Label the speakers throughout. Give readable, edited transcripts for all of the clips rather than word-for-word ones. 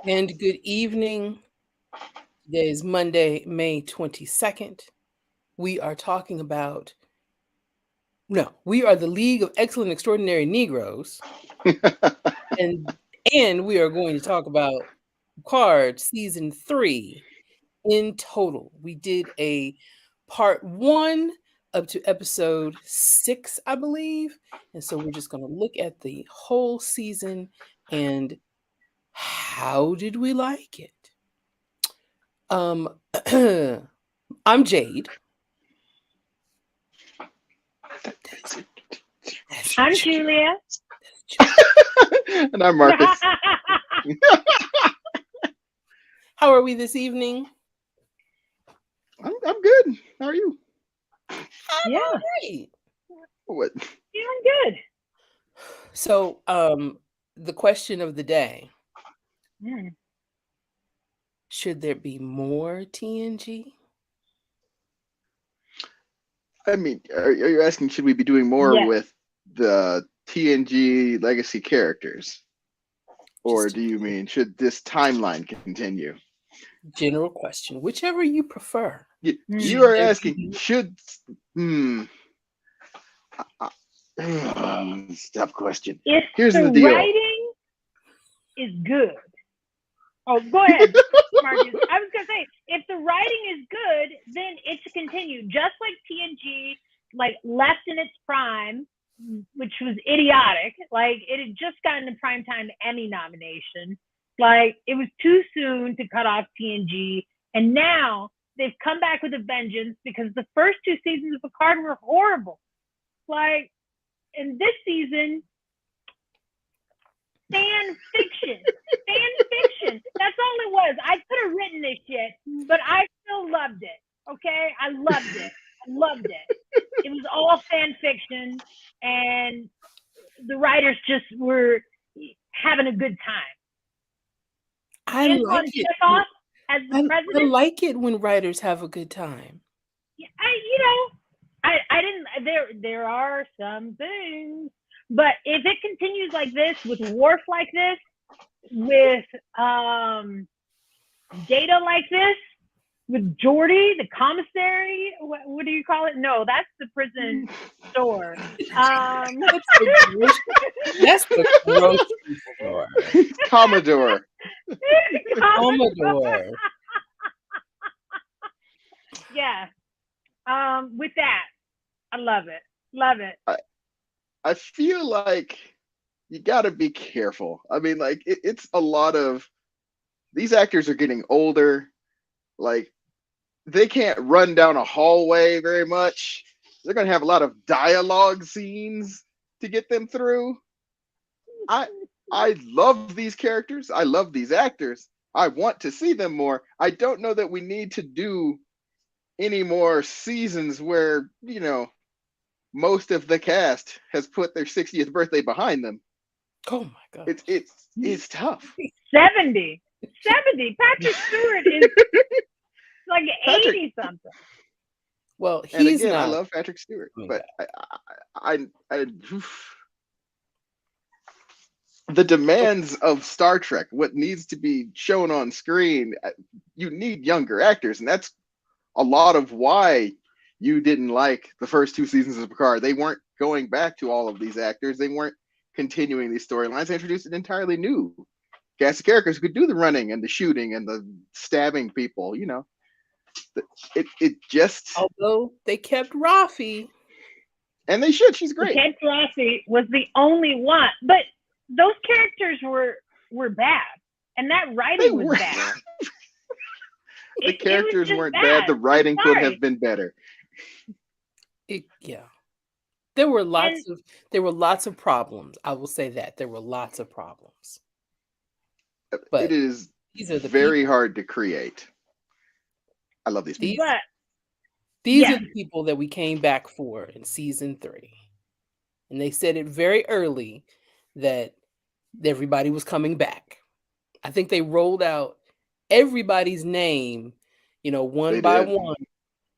Speaker 1: And good evening. Today is Monday, May 22nd. We are talking about, we are the League of Excellent Extraordinary Negroes. and we are going to talk about Picard Season 3 in total. We did a part 1 up to episode 6, I believe. And so we're just going to look at the whole season and how did we like it? I'm Jade.
Speaker 2: I'm Julia.
Speaker 3: And I'm Marcus.
Speaker 1: How are we this evening?
Speaker 3: I'm good. How are you?
Speaker 2: Yeah.
Speaker 1: Great.
Speaker 3: What?
Speaker 2: Feeling good.
Speaker 1: So, the question of the day. Should there be more TNG?
Speaker 3: I mean, are you asking, should we be doing more with the TNG legacy characters? Or do you mean, should this timeline continue?
Speaker 1: General question, whichever you prefer.
Speaker 3: You are asking, should... tough question.
Speaker 2: Here's the deal. Writing is good. Oh, go ahead, Marcus. I was going to say, if the writing is good, then it should continue. Just like TNG, left in its prime, which was idiotic. It had just gotten the Primetime Emmy nomination. It was too soon to cut off TNG. And now they've come back with a vengeance because the first 2 seasons of Picard were horrible. In this season, fan fiction. That's all it was. I could have written this shit, but I still loved it. Okay? I loved it. It was all fan fiction, and the writers just were having a good time.
Speaker 1: I like it.
Speaker 2: As the president,
Speaker 1: I like it when writers have a good time.
Speaker 2: I didn't. There are some things, but if it continues like this, with Worf like this, with Data like this, with Geordi, the commissary, what do you call it? No, that's the prison store.
Speaker 1: That's the grocery store.
Speaker 3: Commodore.
Speaker 1: Commodore.
Speaker 2: Yeah. With that, I love it.
Speaker 3: I feel like you got to be careful. I mean, it's a lot of, these actors are getting older. They can't run down a hallway very much. They're going to have a lot of dialogue scenes to get them through. I love these characters. I love these actors. I want to see them more. I don't know that we need to do any more seasons where, most of the cast has put their 60th birthday behind them.
Speaker 1: Oh my god.
Speaker 3: It's tough.
Speaker 2: 70. 70. Patrick Stewart is like
Speaker 3: Patrick,
Speaker 2: 80 something.
Speaker 1: Well,
Speaker 3: and
Speaker 1: he's
Speaker 3: again, I
Speaker 1: not
Speaker 3: love Patrick Stewart,
Speaker 1: coming
Speaker 3: but
Speaker 1: back.
Speaker 3: the demands of Star Trek, what needs to be shown on screen, you need younger actors, and that's a lot of why you didn't like the first two seasons of Picard. They weren't going back to all of these actors. They weren't continuing these storylines. They introduced an entirely new cast of characters who could do the running and the shooting and the stabbing people. It just,
Speaker 1: Although they kept Rafi.
Speaker 3: and they should. She's great.
Speaker 2: Ted Rossi was the only one, but those characters were bad, and that writing was bad.
Speaker 3: The characters weren't
Speaker 2: bad.
Speaker 3: bad. The writing could have been better.
Speaker 1: Yeah. There were lots of problems. I will say that there were lots of problems. But
Speaker 3: it is
Speaker 1: these are the
Speaker 3: very hard to create. I love these people.
Speaker 1: These are the people that we came back for in season 3. And they said it very early that everybody was coming back. I think they rolled out everybody's name, one by one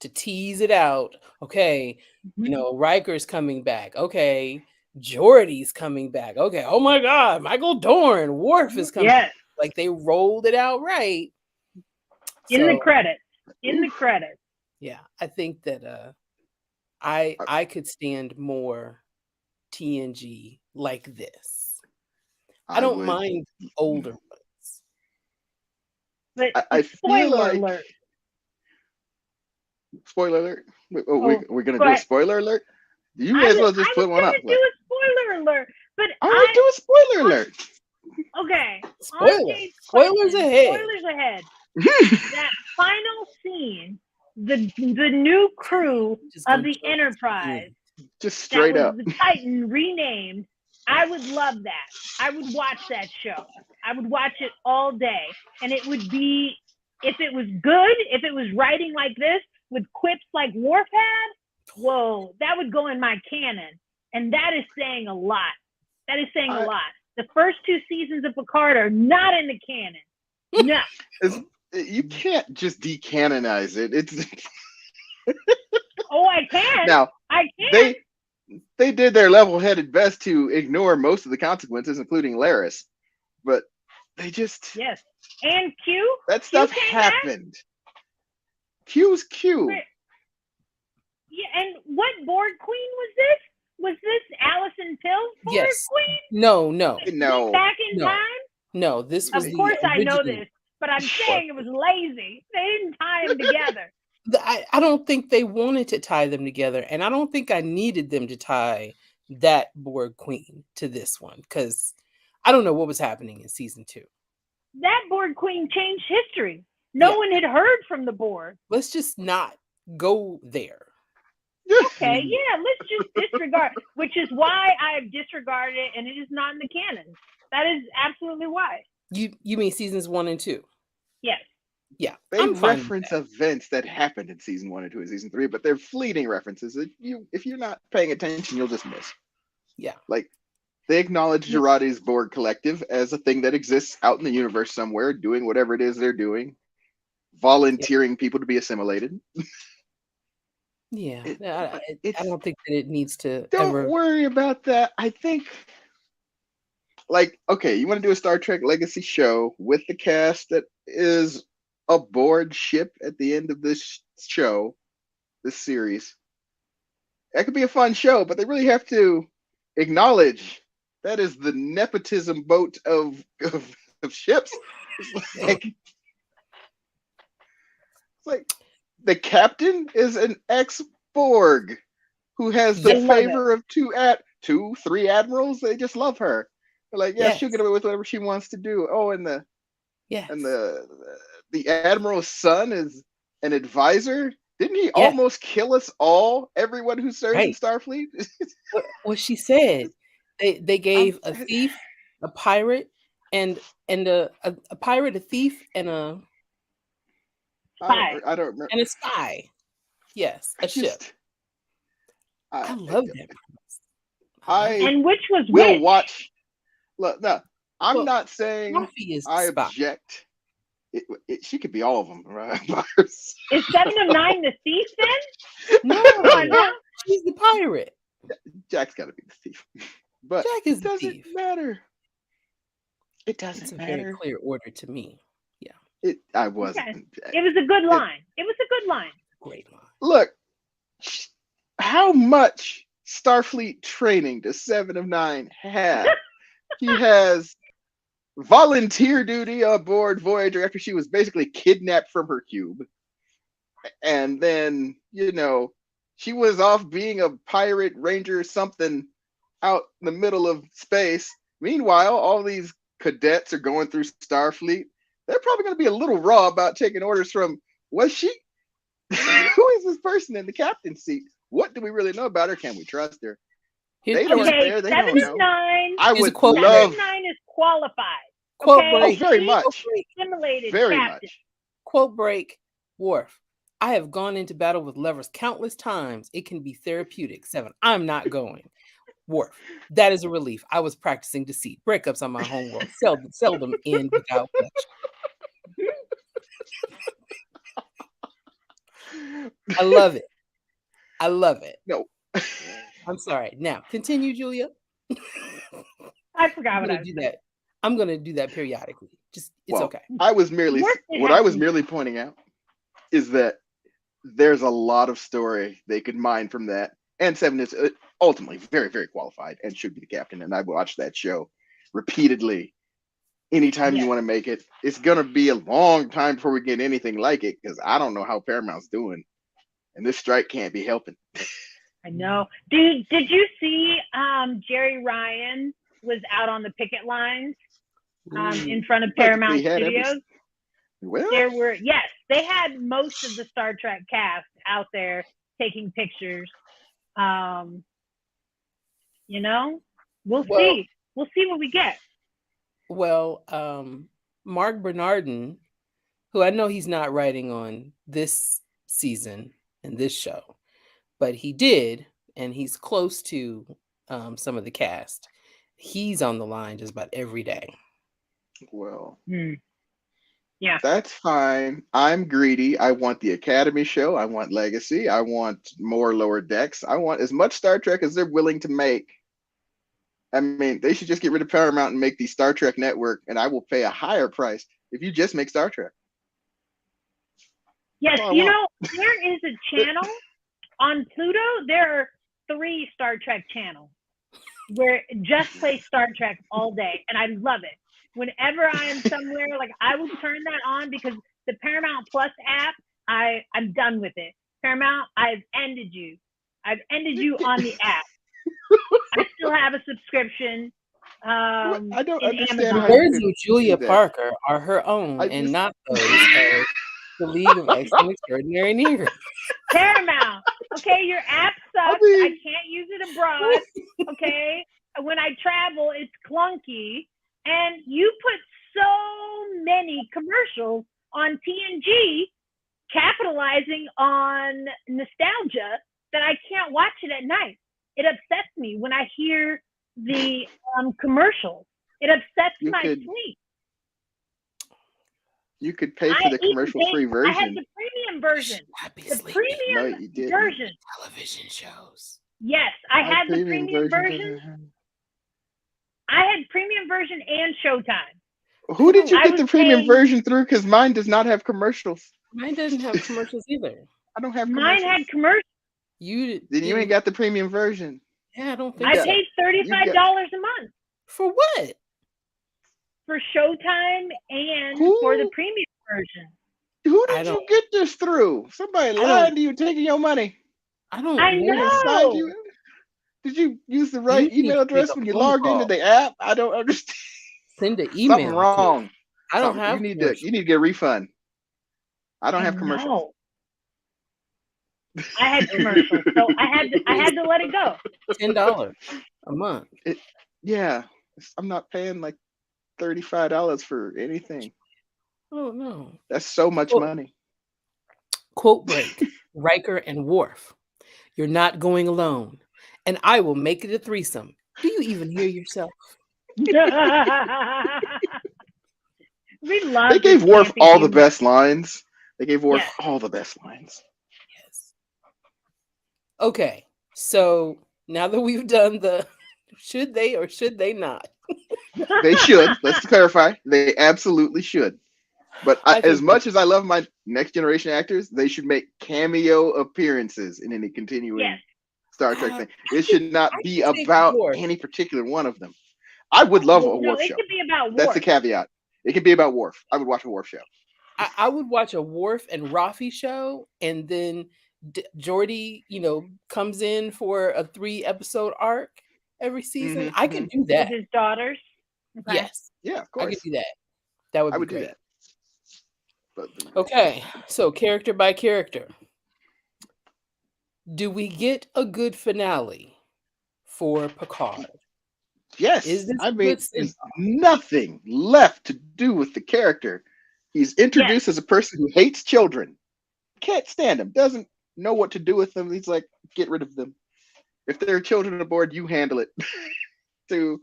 Speaker 1: to tease it out. Okay, Riker's coming back. Okay, Geordi's coming back. Okay, oh my God, Michael Dorn, Worf is coming.
Speaker 2: Yes.
Speaker 1: Like they rolled it out right.
Speaker 2: In the credits.
Speaker 1: Yeah, I think that I could stand more TNG like this. I don't mind older ones.
Speaker 2: But
Speaker 3: I feel
Speaker 2: spoiler
Speaker 3: like
Speaker 2: alert.
Speaker 3: Spoiler alert. We're gonna do a spoiler alert. You may as well just put one up.
Speaker 2: I was gonna do a spoiler alert, but
Speaker 3: I would do a spoiler alert.
Speaker 2: Okay.
Speaker 1: Spoilers ahead.
Speaker 2: Spoilers ahead. That final scene, the new crew of the Enterprise,
Speaker 3: just straight
Speaker 2: that
Speaker 3: up,
Speaker 2: was the Titan renamed. I would love that. I would watch that show. I would watch it all day, and it would be, if it was good, if it was writing like this with quips like Worf had, whoa, that would go in my canon, and that is saying a lot. That is saying a lot. The first 2 seasons of Picard are not in the canon. No.
Speaker 3: You can't just decanonize it. It's
Speaker 2: oh, I can.
Speaker 3: Now
Speaker 2: I can.
Speaker 3: They did their level-headed best to ignore most of the consequences, including Laris, but they just
Speaker 2: And Q.
Speaker 3: That stuff happened. Q's Q.
Speaker 2: Yeah, and what Borg Queen was this? Was this Allison Pill's Borg Queen?
Speaker 1: No.
Speaker 2: Back in time?
Speaker 1: No, this was.
Speaker 2: Of course, I know this, but I'm saying it was lazy. They didn't tie them together.
Speaker 1: I don't think they wanted to tie them together, and I don't think I needed them to tie that Borg Queen to this one, because I don't know what was happening in season 2.
Speaker 2: That Borg Queen changed history. No one had heard from the Borg.
Speaker 1: Let's just not go there.
Speaker 2: Okay, let's just disregard, which is why I've disregarded it, and it is not in the canon. That is absolutely why.
Speaker 1: You mean seasons 1 and 2?
Speaker 2: Yes.
Speaker 1: Yeah,
Speaker 3: they reference events that happened in season 1 and 2 and season 3, but they're fleeting references that if you're not paying attention, you'll just miss.
Speaker 1: Yeah,
Speaker 3: like they acknowledge Girardi's Borg Collective as a thing that exists out in the universe somewhere, doing whatever it is they're doing, volunteering people to be assimilated.
Speaker 1: Yeah, I don't think that it needs to.
Speaker 3: Don't worry about that. I think, okay, you want to do a Star Trek Legacy show with the cast that is aboard ship at the end of this show, this series. That could be a fun show, but they really have to acknowledge that is the nepotism boat of ships. It's like the captain is an ex-Borg who has the favor of 3 admirals. They just love her. They're like, she'll get away with whatever she wants to do. Oh, and the admiral's son is an advisor. Didn't he almost kill us all? Everyone who serves in Starfleet.
Speaker 1: What she said, they gave a thief, a pirate, and a pirate, a thief, and a
Speaker 2: spy.
Speaker 3: I don't remember.
Speaker 1: And a spy. Yes, a ship. I
Speaker 3: I
Speaker 1: love that premise.
Speaker 3: I
Speaker 2: And which was
Speaker 3: will
Speaker 2: which?
Speaker 3: watch. Look, no, I'm
Speaker 1: Well,
Speaker 3: not saying
Speaker 1: Coffee is
Speaker 3: I
Speaker 1: Spock.
Speaker 3: object. She could be all of them, right?
Speaker 2: Is 7 of 9 the thief then?
Speaker 1: No,
Speaker 2: Come on now.
Speaker 1: she's the pirate.
Speaker 3: Jack's got to be the thief, but
Speaker 1: Jack
Speaker 3: it
Speaker 1: is the
Speaker 3: doesn't
Speaker 1: thief.
Speaker 3: matter. It
Speaker 1: It's
Speaker 3: doesn't
Speaker 1: a very
Speaker 3: matter.
Speaker 1: clear order to me. Yeah,
Speaker 3: I
Speaker 2: Okay.
Speaker 3: wasn't.
Speaker 2: It was a good line. It was a good line.
Speaker 1: great line.
Speaker 3: Look, how much Starfleet training does 7 of 9 have? He has volunteer duty aboard Voyager after she was basically kidnapped from her cube. And then, she was off being a pirate ranger or something out in the middle of space. Meanwhile, all these cadets are going through Starfleet. They're probably going to be a little raw about taking orders from, was she? Who is this person in the captain's seat? What do we really know about her? Can we trust her? They don't
Speaker 2: Okay,
Speaker 3: there. They
Speaker 2: 7
Speaker 3: don't
Speaker 2: of
Speaker 3: know.
Speaker 2: 9.
Speaker 3: I
Speaker 1: Here's a
Speaker 3: would
Speaker 1: quote.
Speaker 2: 7
Speaker 3: love.
Speaker 2: of 9 is qualified.
Speaker 1: Quote
Speaker 2: Okay?
Speaker 3: Oh,
Speaker 1: break.
Speaker 3: very
Speaker 2: She
Speaker 3: much.
Speaker 2: Assimilated
Speaker 3: Very
Speaker 2: captain.
Speaker 3: much.
Speaker 1: Quote break. Worf. I have gone into battle with levers countless times. It can be therapeutic. 7. I'm not going. Worf. That is a relief. I was practicing deceit. Breakups on my homeworld seldom end without bloodshed. I love it. I love it.
Speaker 3: No.
Speaker 1: I'm sorry. Now, continue, Julia.
Speaker 2: I forgot what I
Speaker 1: I'm gonna
Speaker 2: was
Speaker 1: do
Speaker 2: saying.
Speaker 1: that. I'm gonna do that periodically. Just it's okay.
Speaker 3: I was merely
Speaker 2: Worf did
Speaker 3: what
Speaker 2: have
Speaker 3: I was
Speaker 2: some-
Speaker 3: merely pointing out is that there's a lot of story they could mine from that. And 7 is ultimately very, very qualified and should be the captain. And I watched that show repeatedly. Anytime you
Speaker 2: Yeah.
Speaker 3: want to make it, it's gonna be a long time before we get anything like it because I don't know how Paramount's doing, and this strike can't be helping.
Speaker 2: I know. Did you see Jerry Ryan was out on the picket lines in front of Paramount Studios?
Speaker 3: Well,
Speaker 2: There were, yes, they had most of the Star Trek cast out there taking pictures. We'll see. We'll see what we get.
Speaker 1: Well, Mark Bernardin, who I know he's not writing on this season and this show, but he did, and he's close to some of the cast. He's on the line just about every day.
Speaker 3: well,
Speaker 2: Yeah,
Speaker 3: that's fine. I'm greedy. I want the Academy show. I want Legacy. I want more Lower Decks. I want as much Star Trek as they're willing to make. I mean, they should just get rid of Paramount and make the Star Trek network, and I will pay a higher price if you just make Star Trek.
Speaker 2: yes.
Speaker 3: That's all I want.
Speaker 2: There is a channel on Pluto. There are 3 Star Trek channels where it just plays Star Trek all day, and I love it. Whenever I am somewhere, like I will turn that on because the Paramount Plus app, I'm done with it. Paramount, I've ended you. I've ended you on the app. I still have a subscription.
Speaker 3: I don't
Speaker 2: in
Speaker 3: understand
Speaker 2: Amazon.
Speaker 3: how
Speaker 1: The
Speaker 3: you
Speaker 1: words
Speaker 3: could
Speaker 1: of Julia
Speaker 3: do that.
Speaker 1: Parker are her own and not those of the League of Excellent Extraordinary Near.
Speaker 2: Paramount. Okay, your app sucks. I can't use it abroad. Okay. When I travel, it's clunky. And you put so many commercials on TNG capitalizing on nostalgia that I can't watch it at night. It upsets me when I hear the commercials. It upsets my sleep.
Speaker 3: You could pay for the commercial-free version.
Speaker 2: I had the premium version. The premium version.
Speaker 1: Television shows.
Speaker 2: Yes, I had the premium version. I had premium version and Showtime.
Speaker 3: Who did you get the premium version through? Because mine does not have commercials.
Speaker 1: Mine doesn't have commercials either.
Speaker 3: I don't have
Speaker 2: commercials. Mine had commercials.
Speaker 3: Then you ain't got the premium version.
Speaker 1: Yeah, I don't think
Speaker 2: I paid $35 a month.
Speaker 1: For what?
Speaker 2: For Showtime and for the premium version.
Speaker 3: Who did you get this through? Somebody lied to you, taking your money.
Speaker 1: I don't
Speaker 2: know.
Speaker 3: Did you use the right email address when you logged into the app? I don't understand.
Speaker 1: Send an email.
Speaker 3: Something wrong.
Speaker 1: I don't have.
Speaker 3: You need to get a refund. I don't have commercials.
Speaker 2: I had commercials, so I had to let it go.
Speaker 1: $10 a month.
Speaker 3: I'm not paying like $35 for anything.
Speaker 1: Oh no,
Speaker 3: that's so much money.
Speaker 1: Quote break. Riker and Worf. You're not going alone, and I will make it a threesome. Do you even hear yourself?
Speaker 2: We love
Speaker 3: They gave
Speaker 2: this
Speaker 3: Worf
Speaker 2: campy
Speaker 3: all the
Speaker 2: humor.
Speaker 3: best lines. They gave Worf
Speaker 2: Yes.
Speaker 3: all the best lines.
Speaker 1: Yes. Okay, so now that we've done the should they or should they not,
Speaker 3: They should. Let's clarify. They absolutely should. But
Speaker 1: I
Speaker 3: as
Speaker 1: think they,
Speaker 3: much as I love my next generation actors, they should make cameo appearances in any continuing
Speaker 2: Yes.
Speaker 3: Star Trek thing.
Speaker 1: I
Speaker 3: It
Speaker 1: could
Speaker 3: should not
Speaker 1: I
Speaker 3: be
Speaker 1: could say
Speaker 3: about
Speaker 1: Worf.
Speaker 3: any particular one of them. I would love a
Speaker 1: Well,
Speaker 2: No,
Speaker 3: Worf
Speaker 2: it
Speaker 3: show.
Speaker 2: could be about
Speaker 3: That's the
Speaker 2: Worf.
Speaker 3: caveat. It could be about Worf. I would watch a Worf show.
Speaker 1: I would watch a Worf and Rafi show, and then Jordy, comes in for a 3 episode arc every season. I could do
Speaker 2: With
Speaker 1: that.
Speaker 2: his daughters. Okay.
Speaker 1: Yes,
Speaker 3: Yeah, of
Speaker 1: I could
Speaker 3: course.
Speaker 1: do that. That would
Speaker 3: I
Speaker 1: be
Speaker 3: would do
Speaker 1: great.
Speaker 3: that. But
Speaker 1: Okay, so character by character. Do we get a good finale for Picard?
Speaker 3: yes,
Speaker 1: Is this
Speaker 3: I
Speaker 1: a
Speaker 3: mean,
Speaker 1: good send?
Speaker 3: there's nothing left to do with the character. He's introduced as a person who hates children. Can't stand them. Doesn't know what to do with them. He's like, get rid of them. If there are children aboard, you handle it. To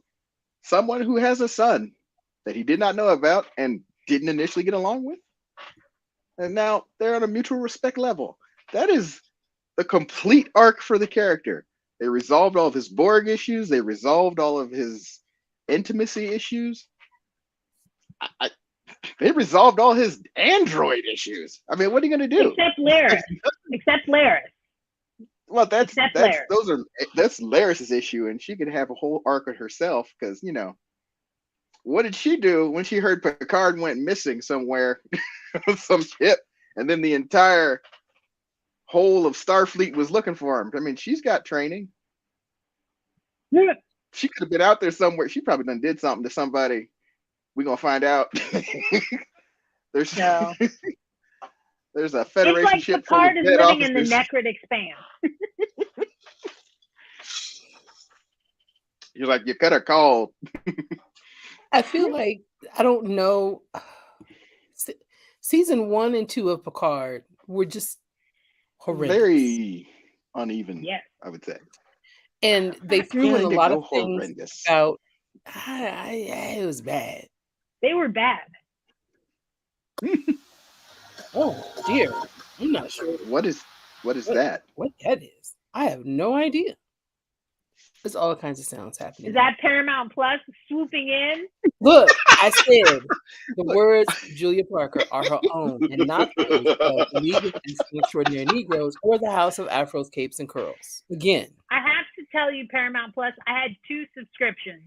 Speaker 3: someone who has a son that he did not know about and didn't initially get along with. And now they're on a mutual respect level. That is the complete arc for the character. They resolved all of his Borg issues. They resolved all of his intimacy issues. They resolved all his android issues. I mean, what are you going to do?
Speaker 2: Except Laris. Except Laris.
Speaker 3: Well, that's
Speaker 2: Laris.
Speaker 3: that's Laris's issue, and she could have a whole arc of herself because what did she do when she heard Picard went missing somewhere on some ship, and then the entire whole of Starfleet was looking for him? I mean, she's got training.
Speaker 2: Yeah.
Speaker 3: She could have been out there somewhere. She probably done did something to somebody. We're gonna find out. There's
Speaker 2: No.
Speaker 3: there's a
Speaker 2: It's
Speaker 3: Federation
Speaker 2: like
Speaker 3: ship full of
Speaker 2: Picard is
Speaker 3: dead
Speaker 2: living in the
Speaker 3: officers.
Speaker 2: Necrid Expanse.
Speaker 3: You're like, you cut her called.
Speaker 1: I feel like I don't know. Season 1 and 2 of Picard were just horrendous.
Speaker 3: Very uneven,
Speaker 2: Yes.
Speaker 3: I would say.
Speaker 1: And they threw
Speaker 3: Yeah,
Speaker 1: in
Speaker 3: they
Speaker 1: a
Speaker 3: did
Speaker 1: lot
Speaker 3: go
Speaker 1: of things
Speaker 3: horrendous.
Speaker 1: about it was bad.
Speaker 2: They were bad.
Speaker 1: Oh dear, I'm not sure
Speaker 3: What is that?
Speaker 1: what that is. I have no idea. There's all kinds of sounds happening.
Speaker 2: Is that Paramount Plus swooping in?
Speaker 1: Look, I said the words Julia Parker are her own and not those of the League of Extraordinary Negroes or the House of Afros, Capes, and Curls. Again,
Speaker 2: I have to tell you, Paramount Plus, I had 2 subscriptions.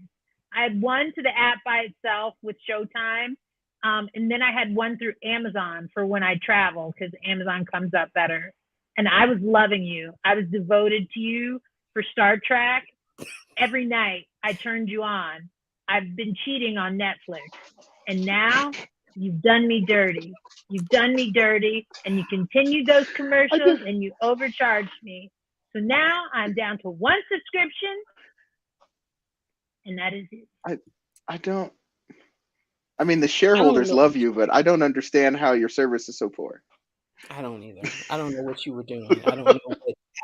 Speaker 2: I had one to the app by itself with Showtime, and then I had one through Amazon for when I travel because Amazon comes up better. And I was loving you. I was devoted to you for Star Trek. Every night I turned you on. I've been cheating on Netflix. And now you've done me dirty. You've done me dirty, and you continued those commercials and you overcharged me. So now I'm down to 1 subscription, and that is it.
Speaker 3: I mean, the shareholders love you, but I don't understand how your service is so poor.
Speaker 1: I don't either. I don't know what you were doing. I don't know what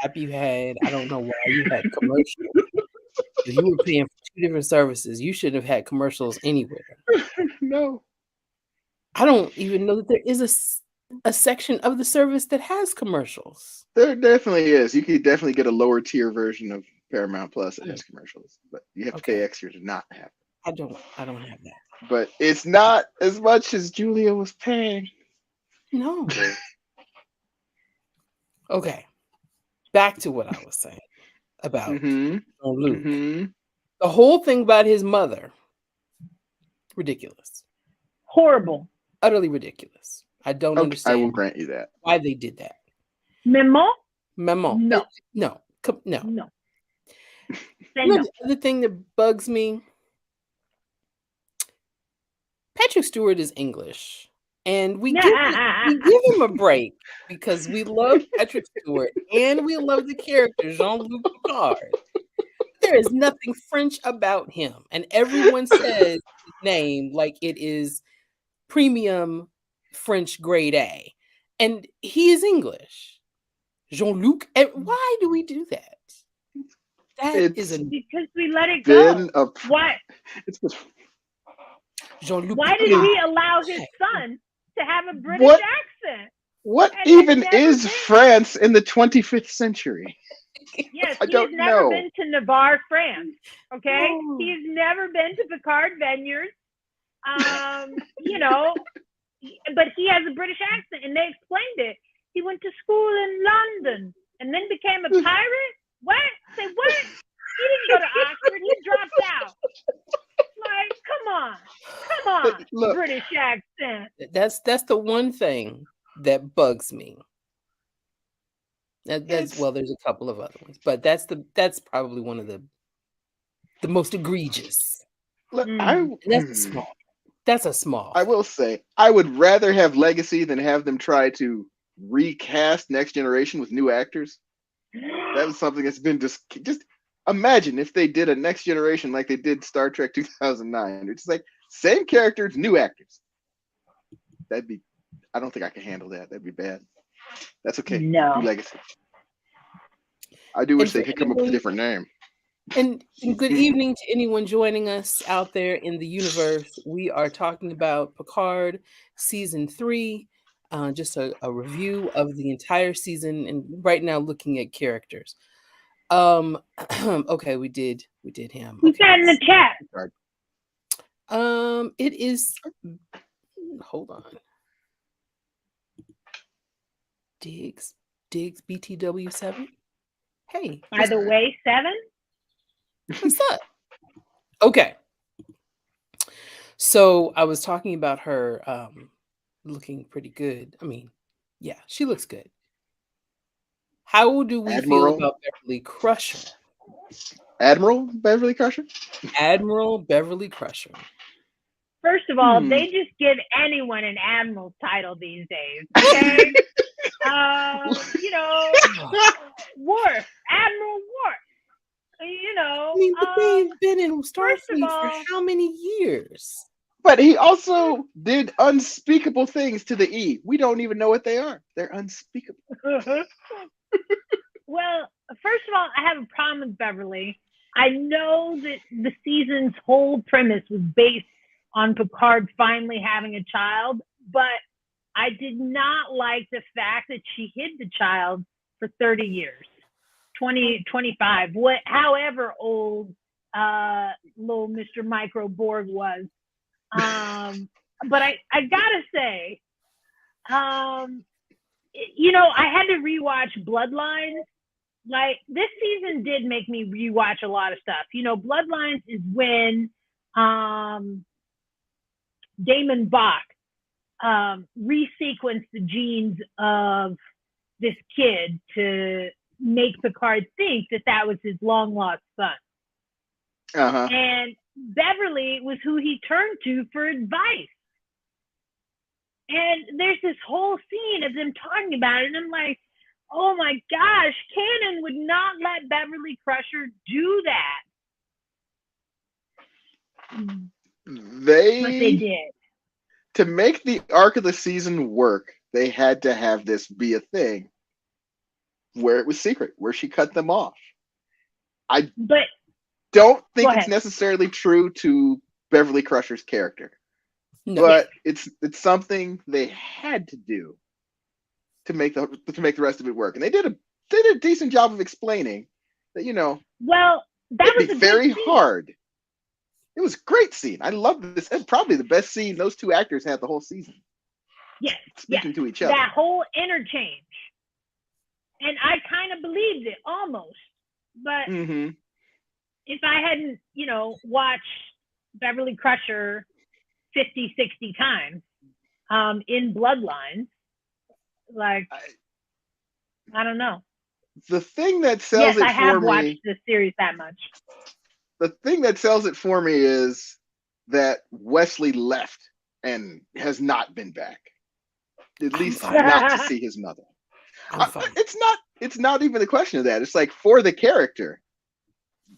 Speaker 1: app you had. I don't know why you had commercials. If you were paying for 2 different services, you shouldn't have had commercials anywhere.
Speaker 3: No.
Speaker 1: I don't even know that there is a section of the service that has commercials.
Speaker 3: There definitely is. You could definitely get a lower tier version of Paramount Plus that has commercials, but you have to pay extra to not have it.
Speaker 1: I don't have that.
Speaker 3: But it's not as much as Julia was paying.
Speaker 1: No. Okay. Back to what I was saying about Luke. The whole thing about his mother, ridiculous.
Speaker 2: Horrible.
Speaker 1: Utterly ridiculous. I don't understand.
Speaker 3: I will grant you that.
Speaker 1: Why they did that.
Speaker 2: Memo?
Speaker 1: No.
Speaker 2: No.
Speaker 1: No.
Speaker 2: Say no.
Speaker 1: The other thing that bugs me, Patrick Stewart is English. And we give him a break because we love Patrick Stewart and we love the character Jean-Luc Picard. There is nothing French about him. And everyone says his name like it is premium French grade A. and he is English. Jean-Luc. And why do we do that? That is
Speaker 3: It's
Speaker 1: a
Speaker 2: Because we let it
Speaker 3: been
Speaker 2: go.
Speaker 3: a
Speaker 2: Why?
Speaker 3: it's been,
Speaker 1: Jean-Luc
Speaker 2: Why did
Speaker 1: Picard.
Speaker 2: he allow his son to have a British
Speaker 3: what
Speaker 2: accent
Speaker 3: what
Speaker 2: and has
Speaker 3: even
Speaker 2: never
Speaker 3: is
Speaker 2: been?
Speaker 3: France in the 25th century?
Speaker 2: Yes,
Speaker 3: I
Speaker 2: he's
Speaker 3: don't
Speaker 2: never
Speaker 3: know.
Speaker 2: been to Navarre, France. Okay,
Speaker 1: Oh.
Speaker 2: he's never been to Picard Vineyards. You know, but he has a British accent, and they explained it. He went to school in London and then became a pirate. What? Say what? He didn't go to Oxford. He dropped out. Like, come on,
Speaker 3: Look,
Speaker 2: British accent.
Speaker 1: That's the one thing that bugs me. That's
Speaker 3: it's
Speaker 1: well, there's a couple of other ones, but that's probably one of the most egregious.
Speaker 3: look,
Speaker 2: Mm.
Speaker 1: And that's a small. That's a small
Speaker 3: I
Speaker 1: thing.
Speaker 3: will say I would rather have Legacy than have them try to recast Next Generation with new actors. That was something that's been just imagine if they did a Next Generation like they did Star Trek 2009. It's like same characters, new actors. That'd be I don't think I can handle that. That'd be bad. That's okay. Do
Speaker 2: No.
Speaker 3: Legacy. I do
Speaker 1: And
Speaker 3: wish
Speaker 1: for
Speaker 3: they could come up with a
Speaker 1: anyone,
Speaker 3: different name.
Speaker 1: and good evening to anyone joining us out there in the universe. We are talking about Picard season 3. Just a review of the entire season, and right now looking at characters. Okay, we did him.
Speaker 2: Who's
Speaker 1: Okay,
Speaker 2: that in the chat?
Speaker 1: it is. Hold on. Diggs BTW7. Hey,
Speaker 2: By the way, 7?
Speaker 1: what's up? Okay. So I was talking about her looking pretty good. I mean, yeah, she looks good. How do we feel
Speaker 3: Admiral
Speaker 1: about Beverly Crusher?
Speaker 3: Admiral Beverly Crusher?
Speaker 1: Admiral Beverly Crusher.
Speaker 2: First of all, they just give anyone an admiral title these days. Okay. You know, Worf, Admiral Worf. You know,
Speaker 1: I mean, but they've been in
Speaker 2: first of
Speaker 1: Starfleet for
Speaker 2: all,
Speaker 1: how many years?
Speaker 3: But he also did unspeakable things to the E. We don't even know what they are. They're unspeakable.
Speaker 2: well, first of all, I have a problem with Beverly. I know that the season's whole premise was based on Picard finally having a child, but I did not like the fact that she hid the child for 30 years, 20, 25, however old little Mr. Micro Borg was. But I gotta say, you know, I had to rewatch Bloodlines. Like, this season did make me rewatch a lot of stuff. You know, Bloodlines is when Damon Bach resequenced the genes of this kid to make Picard think that that was his long lost son.
Speaker 3: Uh-huh.
Speaker 2: And Beverly was who he turned to for advice. And there's this whole scene of them talking about it, and I'm like, oh my gosh, canon would not let Beverly Crusher do that. But they did.
Speaker 3: To make the arc of the season work, they had to have this be a thing where it was secret, where she cut them off. I don't think it's necessarily true to Beverly Crusher's character. No. But it's something they had to do to make the rest of it work. And they did a decent job of explaining that, you know,
Speaker 2: well, that was
Speaker 3: very hard. It was a great scene. I loved this. It's probably the best scene those two actors had the whole season.
Speaker 2: Yes.
Speaker 3: Speaking to each other.
Speaker 2: That whole interchange. And I kind of believed it almost. But if I hadn't, you know, watched Beverly Crusher 50, 60 times in Bloodlines, like, I don't know.
Speaker 3: The thing that sells it for me.
Speaker 2: Yes, I have watched the series that much.
Speaker 3: The thing that sells it for me is that Wesley left and has not been back. At least not to see his mother. It's not even a question of that. It's like, for the character,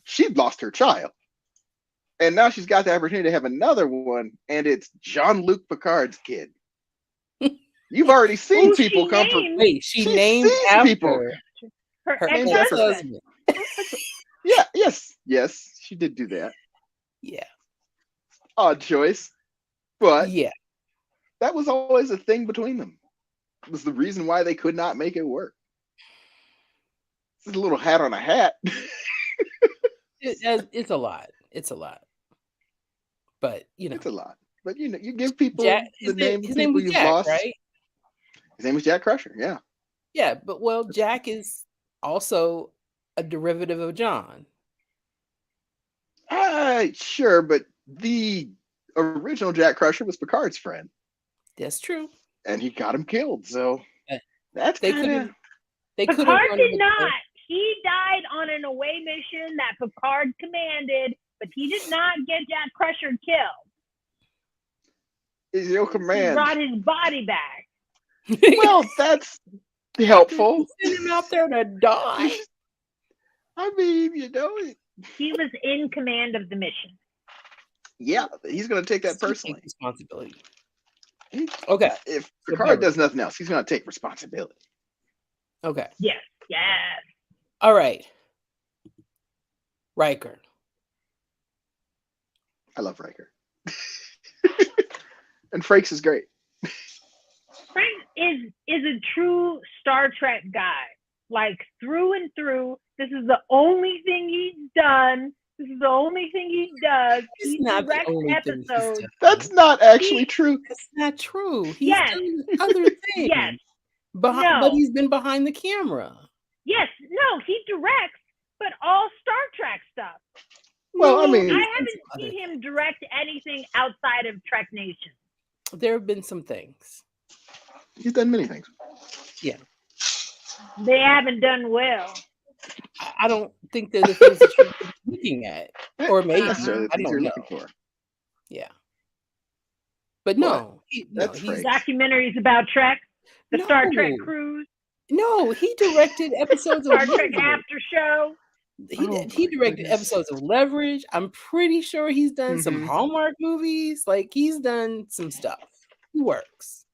Speaker 3: she'd lost her child. And now she's got the opportunity to have another one, and it's Jean-Luc Picard's kid. You've already seen
Speaker 2: Who
Speaker 3: people
Speaker 2: she
Speaker 3: come from.
Speaker 2: named
Speaker 1: Wait, she
Speaker 3: She
Speaker 1: named
Speaker 3: sees people.
Speaker 1: after
Speaker 2: her
Speaker 1: her
Speaker 3: Named after-
Speaker 2: ex-husband.
Speaker 1: ex-husband.
Speaker 3: Yeah, yes, she did do that.
Speaker 1: Yeah,
Speaker 3: Odd choice, but
Speaker 1: yeah.
Speaker 3: that was always a thing between them. It was the reason why they could not make it work. It's a little hat on a hat.
Speaker 1: It's a lot. It's a lot. But
Speaker 3: It's a lot. But you give people
Speaker 1: Jack.
Speaker 3: the name of
Speaker 1: His name
Speaker 3: people
Speaker 1: was
Speaker 3: you've
Speaker 1: Jack,
Speaker 3: lost.
Speaker 1: right?
Speaker 3: His name was Jack Crusher. Yeah.
Speaker 1: Yeah, but Jack is also a derivative of John.
Speaker 3: Sure, but the original Jack Crusher was Picard's friend,
Speaker 1: That's true.
Speaker 3: and he got him killed. So
Speaker 1: Uh,
Speaker 3: that's
Speaker 1: They
Speaker 3: kind of
Speaker 1: could. They could have
Speaker 2: Picard
Speaker 1: run
Speaker 2: did
Speaker 1: with
Speaker 2: not. He died on an away mission that Picard commanded, but he did not get Jack Crusher killed.
Speaker 3: is your
Speaker 2: He
Speaker 3: command.
Speaker 2: brought his body back.
Speaker 3: Well, that's helpful.
Speaker 1: Send him out there to die.
Speaker 3: I mean,
Speaker 2: He was in command of the mission.
Speaker 3: yeah, he's going to take that
Speaker 1: Still take
Speaker 3: personally.
Speaker 1: responsibility.
Speaker 3: He-
Speaker 1: Okay.
Speaker 3: If
Speaker 1: So
Speaker 3: Picard
Speaker 1: Beverly.
Speaker 3: does nothing else, he's going to take responsibility.
Speaker 1: Okay.
Speaker 2: Yes.
Speaker 1: All right. Riker.
Speaker 3: I love Riker. And Frakes is great.
Speaker 2: Frank is a true Star Trek guy. Like through and through. This is the only thing he's done. This is the only thing he does.
Speaker 1: It's
Speaker 2: He
Speaker 1: not the
Speaker 2: directs
Speaker 1: only thing he's
Speaker 2: episodes.
Speaker 1: done.
Speaker 3: That's not actually true.
Speaker 1: That's not true. He's
Speaker 2: Yes.
Speaker 1: done other things.
Speaker 2: Yes.
Speaker 1: But
Speaker 2: No.
Speaker 1: he's been behind the camera.
Speaker 2: Yes. No, he directs, but all Star Trek stuff.
Speaker 3: Well, I mean,
Speaker 2: I
Speaker 1: He's done
Speaker 2: haven't
Speaker 1: some other
Speaker 2: seen
Speaker 1: things.
Speaker 2: him direct anything outside of Trek Nation.
Speaker 1: There have been some things.
Speaker 3: he's done many things.
Speaker 2: They haven't done well.
Speaker 1: I don't think they're the things that you're looking at. Or maybe.
Speaker 3: Necessarily the
Speaker 1: I
Speaker 3: things
Speaker 1: don't
Speaker 3: you're
Speaker 1: know.
Speaker 3: looking for.
Speaker 1: Yeah. But no.
Speaker 3: That's
Speaker 1: he's
Speaker 3: Frakes.
Speaker 2: Documentaries about Trek, the Star Trek
Speaker 1: No.
Speaker 2: cruise,
Speaker 1: No, he directed episodes of
Speaker 2: Star Trek
Speaker 1: Leverage.
Speaker 2: After Show.
Speaker 1: He
Speaker 3: Oh
Speaker 1: he
Speaker 3: my
Speaker 1: directed
Speaker 3: goodness.
Speaker 1: episodes of Leverage. I'm pretty sure he's done some
Speaker 3: Mhm.
Speaker 1: Hallmark movies. Like he's done some stuff. He works.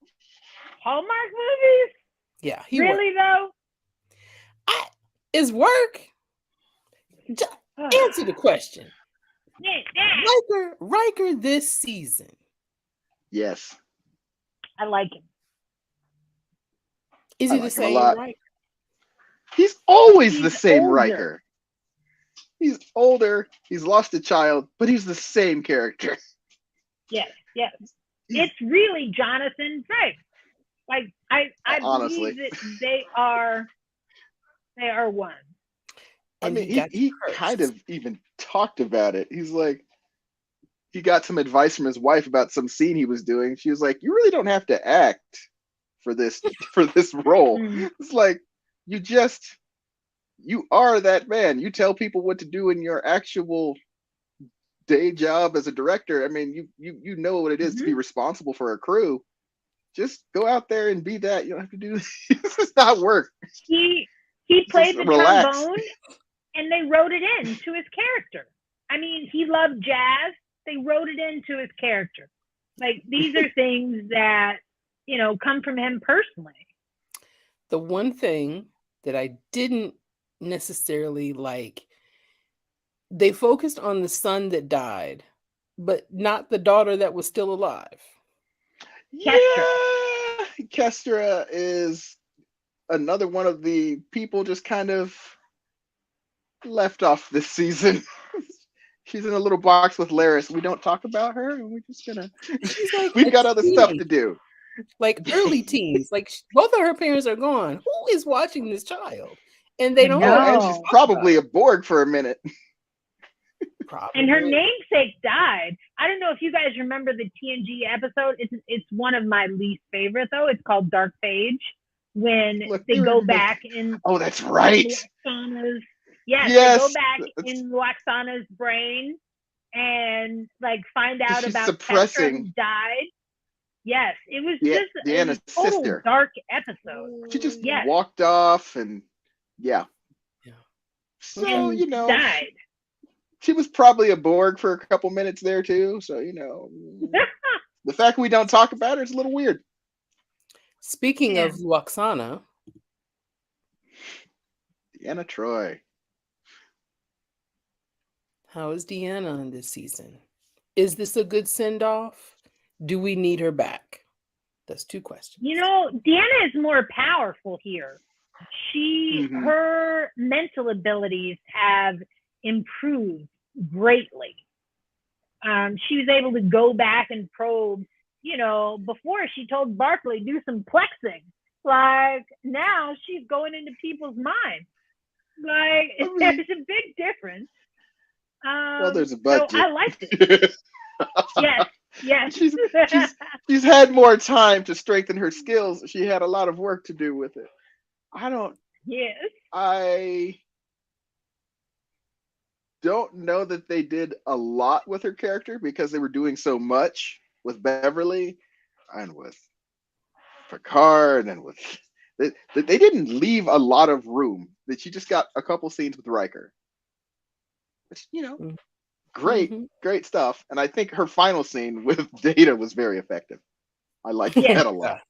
Speaker 2: Hallmark movies?
Speaker 1: Yeah, he works.
Speaker 2: Really though?
Speaker 1: Is work? Answer the question.
Speaker 2: Yeah.
Speaker 1: Riker this season.
Speaker 3: Yes.
Speaker 2: I like him.
Speaker 1: Is
Speaker 3: I
Speaker 1: he the
Speaker 3: like him a
Speaker 1: same
Speaker 3: lot.
Speaker 1: Riker?
Speaker 3: He's always the
Speaker 2: He's
Speaker 3: same
Speaker 2: older.
Speaker 3: Riker. He's older. He's lost a child, but he's the same character.
Speaker 2: Yes. It's really Jonathan Frakes. Like I
Speaker 3: Honestly.
Speaker 2: believe that they are one.
Speaker 3: I
Speaker 1: And
Speaker 3: mean,
Speaker 1: got
Speaker 3: he
Speaker 1: cursed.
Speaker 3: kind of even talked about it. He's like, he got some advice from his wife about some scene he was doing. She was like, "You really don't have to act for this role.
Speaker 2: Mm.
Speaker 3: It's like you are that man. You tell people what to do in your actual day job as a director. I mean, you know what it is to be responsible for a crew. Just go out there and be that. You don't have to do this. Is not work.
Speaker 2: He played the
Speaker 3: relax.
Speaker 2: trombone, and they wrote it into his character. I mean, he loved jazz. They wrote it into his character. Like these are things that come from him personally.
Speaker 1: The one thing that I didn't necessarily like, they focused on the son that died, but not the daughter that was still alive.
Speaker 3: Yeah, Kestra is another one of the people just kind of left off this season. She's in a little box with Laris. We don't talk about her, and we're just gonna.
Speaker 1: She's like
Speaker 3: We've
Speaker 1: a
Speaker 3: got other stuff to
Speaker 1: teenager.
Speaker 3: do.
Speaker 1: Like early teens. Like both of her parents are gone. Who is watching this child? And they don't.
Speaker 3: Oh, and
Speaker 2: No.
Speaker 3: she's probably a Borg for a minute.
Speaker 1: Probably.
Speaker 2: And her namesake died. I don't know if you guys remember the TNG episode. It's one of my least favorite though. It's called Dark Page, when
Speaker 3: Look,
Speaker 2: they
Speaker 3: you
Speaker 2: go
Speaker 3: remember-
Speaker 2: back in
Speaker 3: Oh, that's right.
Speaker 2: Luoxana's. Yes,
Speaker 3: Yes,
Speaker 2: they go back
Speaker 3: that's-
Speaker 2: in Luoxana's brain and like find out
Speaker 3: She's
Speaker 2: about
Speaker 3: suppressing-
Speaker 2: Kestra who died. Yes, it was
Speaker 3: Yeah,
Speaker 2: just
Speaker 3: Deanna's
Speaker 2: a total
Speaker 3: sister.
Speaker 2: dark episode.
Speaker 3: She just
Speaker 2: Yes.
Speaker 3: walked off, and yeah.
Speaker 1: Yeah.
Speaker 3: So
Speaker 2: And died.
Speaker 3: she was probably a Borg for a couple minutes there too. So the fact we don't talk about her is a little weird.
Speaker 1: Speaking
Speaker 2: Yeah.
Speaker 1: of Luoxana,
Speaker 3: Deanna Troy.
Speaker 1: how is Deanna in this season? Is this a good send off? Do we need her back? That's two questions.
Speaker 2: You know, Deanna is more powerful here. Her mental abilities have improved greatly. She was able to go back and probe. You know, before she told Barkley do some plexing. Like now she's going into people's minds. Like there's a big difference.
Speaker 3: Well, there's a
Speaker 2: So
Speaker 3: budget.
Speaker 2: I liked it. Yes.
Speaker 3: She's had more time to strengthen her skills. She had a lot of work to do with it.
Speaker 2: Yes.
Speaker 3: I don't know that they did a lot with her character because they were doing so much with Beverly and with Picard and with they didn't leave a lot of room. That she just got a couple scenes with Riker, which great stuff. And I think her final scene with Data was very effective. I liked that a lot.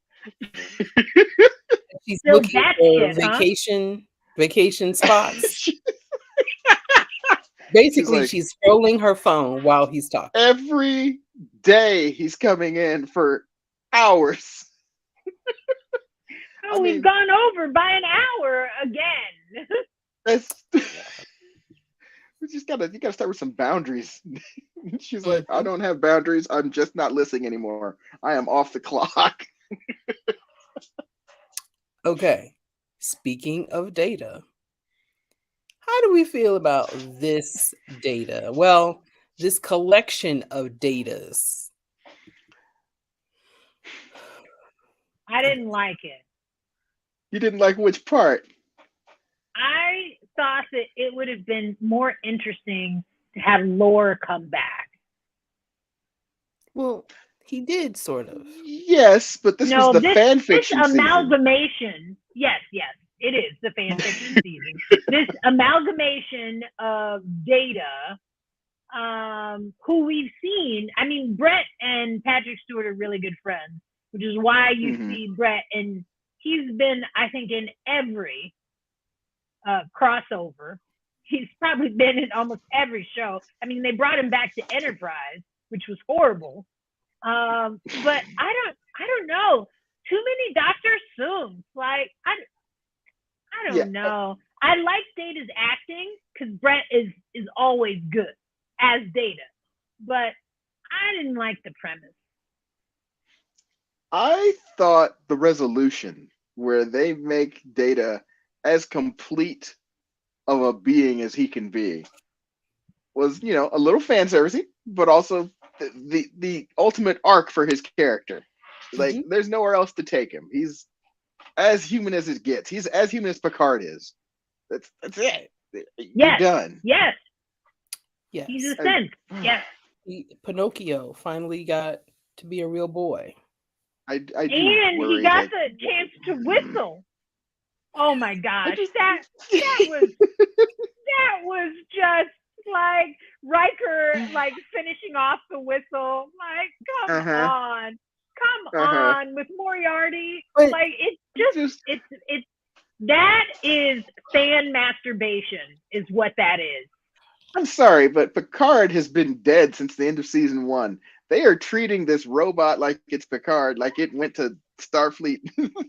Speaker 1: She's
Speaker 2: So
Speaker 1: looking
Speaker 2: that
Speaker 1: for
Speaker 2: shit,
Speaker 1: vacation spots. Basically, she's scrolling her phone while he's talking.
Speaker 3: Every day he's coming in for hours.
Speaker 2: We've gone over by an hour again.
Speaker 3: You gotta start with some boundaries. She's like, I don't have boundaries. I'm just not listening anymore. I am off the clock.
Speaker 1: Okay. Speaking of Data, how do we feel about this data? Well, this collection of datas.
Speaker 2: I didn't like it.
Speaker 3: You didn't like which part?
Speaker 2: I thought that it would have been more interesting to have Lore come back.
Speaker 1: Well, he did sort of.
Speaker 3: Yes, but this was the fan fiction
Speaker 2: this amalgamation. Yes, it is the fan fiction season. This amalgamation of Data, who we've seen. I mean, Brett and Patrick Stewart are really good friends, which is why you see Brett, and he's been, I think, in every crossover. He's probably been in almost every show. I mean, they brought him back to Enterprise, which was horrible. But I don't know. Too many Dr. Sooms. Like I don't know. I like Data's acting because Brett is always good as Data, but I didn't like the premise.
Speaker 3: I thought the resolution where they make Data as complete of a being as he can be was, a little fan servicey, but also the ultimate arc for his character. Like, there's nowhere else to take him. He's as human as it gets. He's as human as Picard is. That's it. You're done.
Speaker 2: Yes.
Speaker 1: He's
Speaker 2: a sense. Yes.
Speaker 1: Pinocchio finally got to be a real boy.
Speaker 3: And
Speaker 2: he got the chance to whistle. Oh my gosh, that was just like Riker, like finishing off the whistle. Like, come on, with Moriarty. Like, it's that is fan masturbation, is what that is.
Speaker 3: I'm sorry, but Picard has been dead since the end of season 1. They are treating this robot like it's Picard, like it went to Starfleet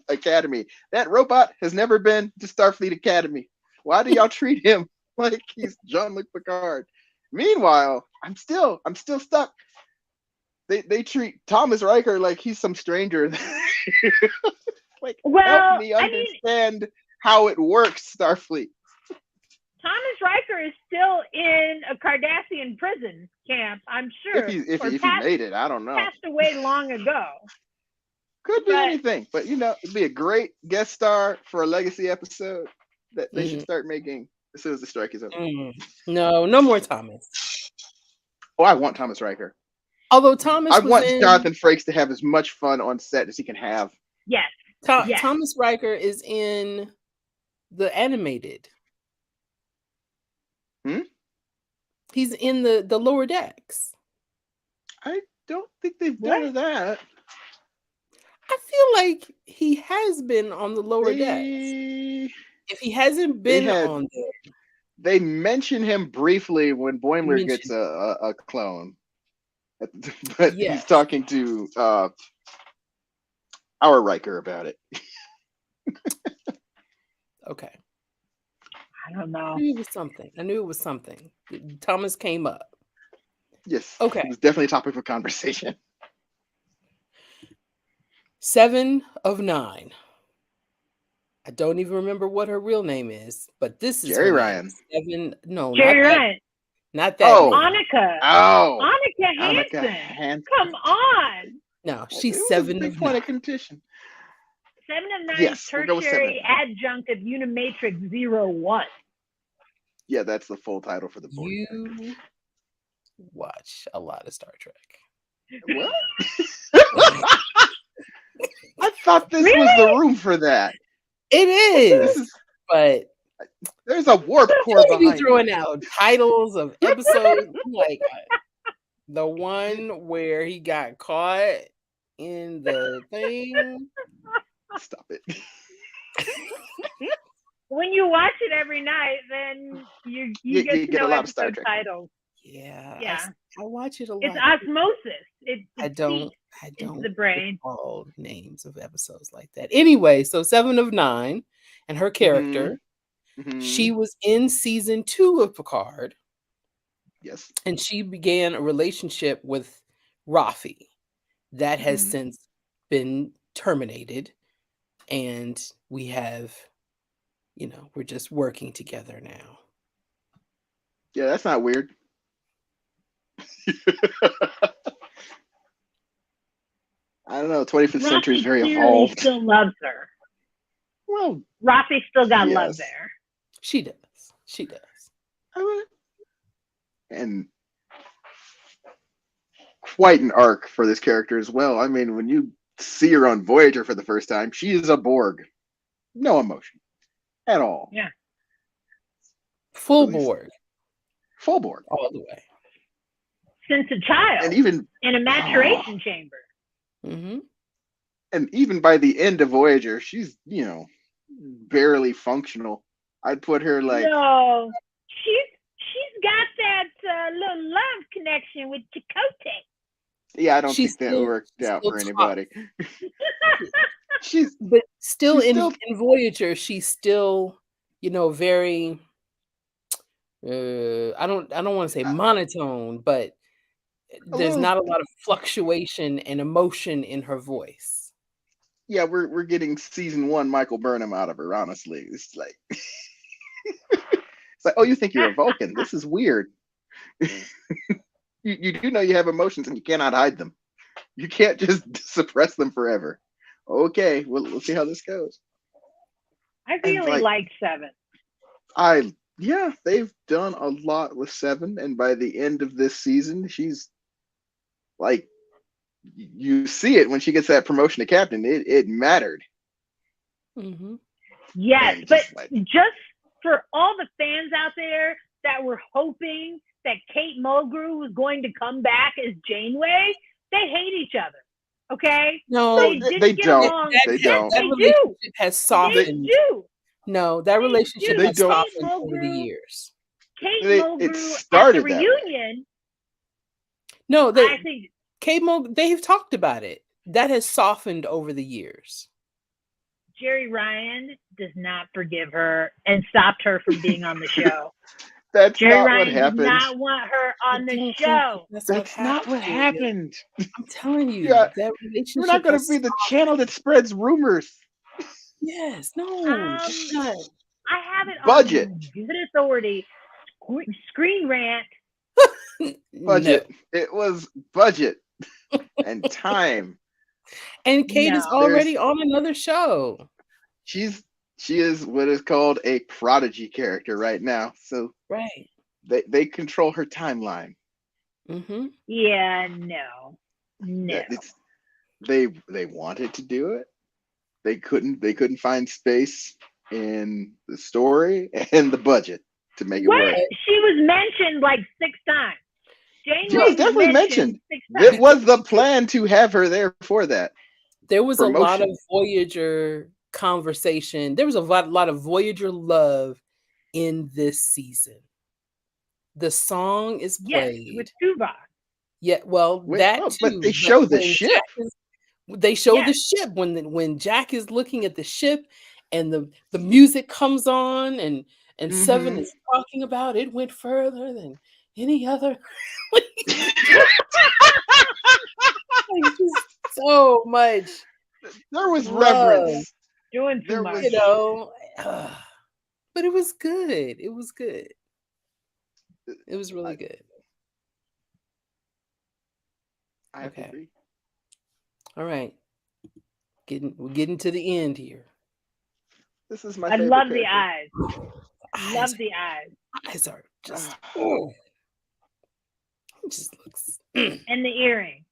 Speaker 3: Academy. That robot has never been to Starfleet Academy. Why do y'all treat him like he's Jean-Luc Picard? Meanwhile, I'm still stuck. They treat Thomas Riker like he's some stranger. Like, help me understand how it works, Starfleet.
Speaker 2: Thomas Riker is still in a Cardassian prison camp, I'm sure.
Speaker 3: If he made it, I don't know.
Speaker 2: Passed away long ago.
Speaker 3: Could be anything, but it'd be a great guest star for a legacy episode that they should start making as soon as the strike is over.
Speaker 1: No more Thomas.
Speaker 3: Oh, I want Thomas Riker.
Speaker 1: Although Thomas,
Speaker 3: I want Jonathan Frakes to have as much fun on set as he can have.
Speaker 2: Yes.
Speaker 1: Thomas Riker is in the animated. He's in the lower decks.
Speaker 3: I don't think they've done that.
Speaker 1: I feel like he has been on the lower decks.
Speaker 3: They
Speaker 1: If he hasn't
Speaker 3: they
Speaker 1: been
Speaker 3: had
Speaker 1: on there,
Speaker 3: they mention him briefly when Boimler gets
Speaker 1: mentioned,
Speaker 3: a clone, but he's
Speaker 1: yes,
Speaker 3: talking to our Riker about it.
Speaker 1: okay.
Speaker 2: I don't
Speaker 1: I
Speaker 2: know.
Speaker 1: knew it was something. I knew it was something. Thomas came up.
Speaker 3: Yes,
Speaker 1: Okay.
Speaker 3: it was definitely a topic of conversation.
Speaker 1: 7 of 9. I don't even remember what her real name is, but this is
Speaker 3: Jerry
Speaker 1: her name.
Speaker 3: Ryan.
Speaker 1: 7. No,
Speaker 2: Jerry
Speaker 1: not that.
Speaker 2: Ryan.
Speaker 1: Not that
Speaker 3: Oh,
Speaker 1: name.
Speaker 2: Annika.
Speaker 3: oh,
Speaker 2: Annika
Speaker 3: Annika
Speaker 2: Hansen.
Speaker 3: Hansen.
Speaker 2: Come on.
Speaker 1: No,
Speaker 3: It
Speaker 1: she's
Speaker 3: was a
Speaker 1: 7
Speaker 3: big
Speaker 1: of
Speaker 3: point
Speaker 1: 9.
Speaker 3: of contention.
Speaker 2: 7 of 9
Speaker 3: Yes, we'll go with 7 of
Speaker 2: tertiary
Speaker 3: 9.
Speaker 2: adjunct of Unimatrix 01.
Speaker 3: Yeah, that's the full title for the board.
Speaker 1: You watch a lot of Star Trek.
Speaker 3: What? I thought this
Speaker 2: Really?
Speaker 3: was the room for that.
Speaker 1: It
Speaker 3: This
Speaker 1: is,
Speaker 3: is
Speaker 1: but
Speaker 3: there's a warp core
Speaker 1: you be
Speaker 3: behind
Speaker 1: throwing
Speaker 3: it.
Speaker 1: out titles of episodes like the one where he got caught in the thing.
Speaker 3: Stop it.
Speaker 2: When you watch it every night, then you
Speaker 3: You
Speaker 2: get to
Speaker 3: get a
Speaker 2: know
Speaker 3: lot of Star
Speaker 2: episode
Speaker 3: Trek.
Speaker 2: titles.
Speaker 1: Yeah,
Speaker 2: Yeah.
Speaker 1: I watch it a lot.
Speaker 2: It's osmosis. It
Speaker 1: I don't
Speaker 2: into the brain.
Speaker 1: recall names of episodes like that. Anyway, so 7 of 9, and her character, she
Speaker 3: Mhm.
Speaker 1: was in season 2 of Picard,
Speaker 3: Yes.
Speaker 1: and she began a relationship with Rafi that has
Speaker 3: Mhm.
Speaker 1: since been terminated, and we have, we're just working together now.
Speaker 3: Yeah, that's not weird. I don't know. 25th century is
Speaker 2: Rafi
Speaker 3: very
Speaker 2: clearly
Speaker 3: evolved.
Speaker 2: still loves her.
Speaker 3: Well,
Speaker 2: Rafi still got love
Speaker 3: yes.
Speaker 2: there.
Speaker 1: She does. She does.
Speaker 3: And quite an arc for this character as well. I mean, when you see her on Voyager for the first time, she is a Borg. No emotion at all.
Speaker 2: Yeah.
Speaker 1: Full
Speaker 3: At least-
Speaker 1: board,
Speaker 3: Full Borg.
Speaker 1: all the way.
Speaker 2: Since a child.
Speaker 3: And even
Speaker 2: in a maturation chamber.
Speaker 1: Mm-hmm.
Speaker 3: and even by the end of Voyager, she's, barely functional. I'd put her like
Speaker 2: No. She's got that little love connection with Chakotay.
Speaker 3: yeah, I don't
Speaker 1: She's
Speaker 3: think that
Speaker 1: still-
Speaker 3: worked
Speaker 1: she's
Speaker 3: out
Speaker 1: still
Speaker 3: for
Speaker 1: tough.
Speaker 3: anybody. She's
Speaker 1: But still
Speaker 3: She's
Speaker 1: in
Speaker 3: still-
Speaker 1: in Voyager, she's still, very I don't want to say monotone, but there's
Speaker 3: little-
Speaker 1: not a lot of fluctuation and emotion in her voice.
Speaker 3: yeah, we're getting season 1 Michael Burnham out of her, honestly. It's like it's like, oh, you think you're a Vulcan. This is weird. you do know you have emotions and you cannot hide them. You can't just suppress them forever. Okay, we'll see how this goes.
Speaker 2: I really
Speaker 3: like-
Speaker 2: like 7.
Speaker 3: Yeah, they've done a lot with 7, and by the end of this season, she's like, you see it when she gets that promotion to captain. It mattered.
Speaker 1: Mm-hmm.
Speaker 2: Yes,
Speaker 3: And
Speaker 2: but
Speaker 3: just like-
Speaker 2: just for all the fans out there that were hoping that Kate Mulgrew was going to come back as Janeway, they hate each other. Okay?
Speaker 1: No,
Speaker 2: They didn't
Speaker 3: they
Speaker 2: get
Speaker 3: don't.
Speaker 2: along.
Speaker 3: They
Speaker 2: Yes,
Speaker 3: don't.
Speaker 1: That
Speaker 2: they do.
Speaker 1: relationship has
Speaker 2: They
Speaker 1: softened.
Speaker 2: do.
Speaker 1: No, that relationship
Speaker 3: They
Speaker 1: has
Speaker 3: don't.
Speaker 1: softened over the
Speaker 2: Mulgrew-
Speaker 1: years.
Speaker 2: Kate
Speaker 3: It
Speaker 2: Mulgrew at
Speaker 3: started
Speaker 2: the
Speaker 3: that way.
Speaker 2: reunion,
Speaker 1: No,
Speaker 2: I think
Speaker 1: they've talked about it. That has softened over the years.
Speaker 2: Jerry Ryan does not forgive her and stopped her from being on the show.
Speaker 3: That's
Speaker 2: Jerry
Speaker 3: not
Speaker 2: Ryan
Speaker 3: what
Speaker 2: did
Speaker 3: happened.
Speaker 2: not want her on the
Speaker 1: Don't
Speaker 2: show.
Speaker 1: think
Speaker 3: That's not what
Speaker 1: Julia.
Speaker 3: happened.
Speaker 1: I'm telling you,
Speaker 3: Yeah,
Speaker 1: that relationship.
Speaker 3: You're not going to
Speaker 1: has
Speaker 3: be the channel that spreads rumors.
Speaker 1: Yes, no.
Speaker 2: Um,
Speaker 1: not.
Speaker 2: I have it
Speaker 3: Budget.
Speaker 2: on good authority. Screen Rant.
Speaker 3: Budget. It was budget and time.
Speaker 1: No. And Kate is
Speaker 2: No.
Speaker 1: already on another show.
Speaker 3: She is what is called a prodigy character right now. So
Speaker 1: Right.
Speaker 3: they control her timeline.
Speaker 1: Mm-hmm.
Speaker 2: Yeah, no.
Speaker 3: They wanted to do it. They couldn't find space in the story and the budget to make it
Speaker 2: What?
Speaker 3: work.
Speaker 2: She was mentioned like 6 times. Janeway
Speaker 3: She was definitely mentioned.
Speaker 2: 6 times.
Speaker 3: It was the plan to have her there for that.
Speaker 1: There was a lot of
Speaker 3: promotion.
Speaker 1: Voyager conversation. There was a lot of Voyager love in this season. The song is
Speaker 2: Yes, with
Speaker 1: played.
Speaker 2: Tuvok.
Speaker 1: Yeah, well, that
Speaker 3: But they
Speaker 1: too. But
Speaker 3: show the
Speaker 1: when
Speaker 3: ship.
Speaker 1: Jack is, they show the
Speaker 2: Yes.
Speaker 1: ship when Jack is looking at the ship, and the music comes on, and Seven
Speaker 3: Mm-hmm.
Speaker 1: is talking about it went further than any other. Like, just so much
Speaker 3: There was
Speaker 1: love,
Speaker 3: reverence.
Speaker 2: Doing too
Speaker 3: There
Speaker 2: much.
Speaker 3: was
Speaker 1: but it was good. It was good. It was really
Speaker 3: I,
Speaker 1: good.
Speaker 3: I have to
Speaker 1: Okay.
Speaker 3: agree.
Speaker 1: All right. We're getting to the end here.
Speaker 3: This is my
Speaker 2: I
Speaker 3: favorite
Speaker 2: love the
Speaker 3: character.
Speaker 2: eyes.
Speaker 1: Eyes,
Speaker 2: Love the eyes.
Speaker 1: eyes are just it just looks
Speaker 2: And the earring.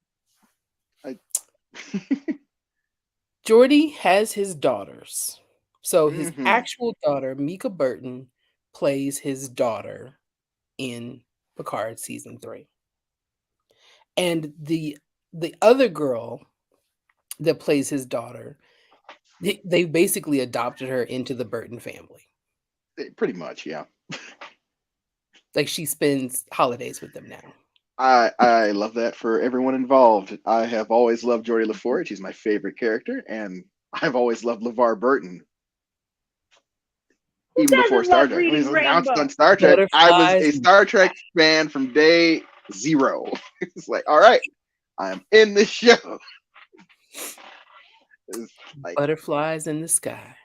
Speaker 1: Geordi has his daughters. So his
Speaker 3: Mhm.
Speaker 1: actual daughter, Mika Burton, plays his daughter in Picard season 3. And the other girl that plays his daughter, they basically adopted her into the Burton family.
Speaker 3: Pretty much, yeah.
Speaker 1: Like, she spends holidays with them now.
Speaker 3: I love that for everyone involved. I have always loved Geordie LaForge. He's my favorite character, and I've always loved LeVar Burton.
Speaker 2: Who
Speaker 3: Even before
Speaker 2: doesn't
Speaker 3: Star
Speaker 2: love
Speaker 3: Trek. When he
Speaker 2: reading
Speaker 3: was announced
Speaker 2: Rainbow?
Speaker 3: on Star Trek, I was
Speaker 1: Butterflies
Speaker 3: a
Speaker 1: and
Speaker 3: Star Trek fan from day zero. It's like, all right, I'm in this show. It's like,
Speaker 1: butterflies in the sky.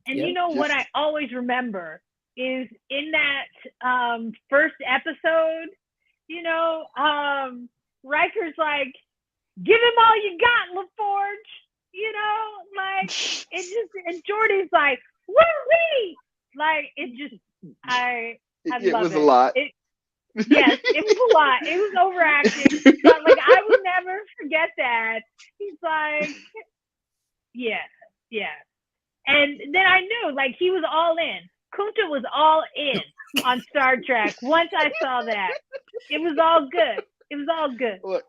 Speaker 2: And
Speaker 1: Yep.
Speaker 2: you know what I
Speaker 3: just
Speaker 2: always remember is in that first episode, you know, Riker's like, give him all you got, LaForge. You know, like it just, and Jordy's like, woo-wee! Like it just, I
Speaker 3: it
Speaker 2: love
Speaker 3: was
Speaker 2: it.
Speaker 3: a lot.
Speaker 2: Yes, it was a lot. It was overacting, but like I will never forget that. He's like, yeah. And then I knew, like, he was all in. Kunta was all in on Star Trek. Once I saw that, it was all good. It was all good.
Speaker 3: Look,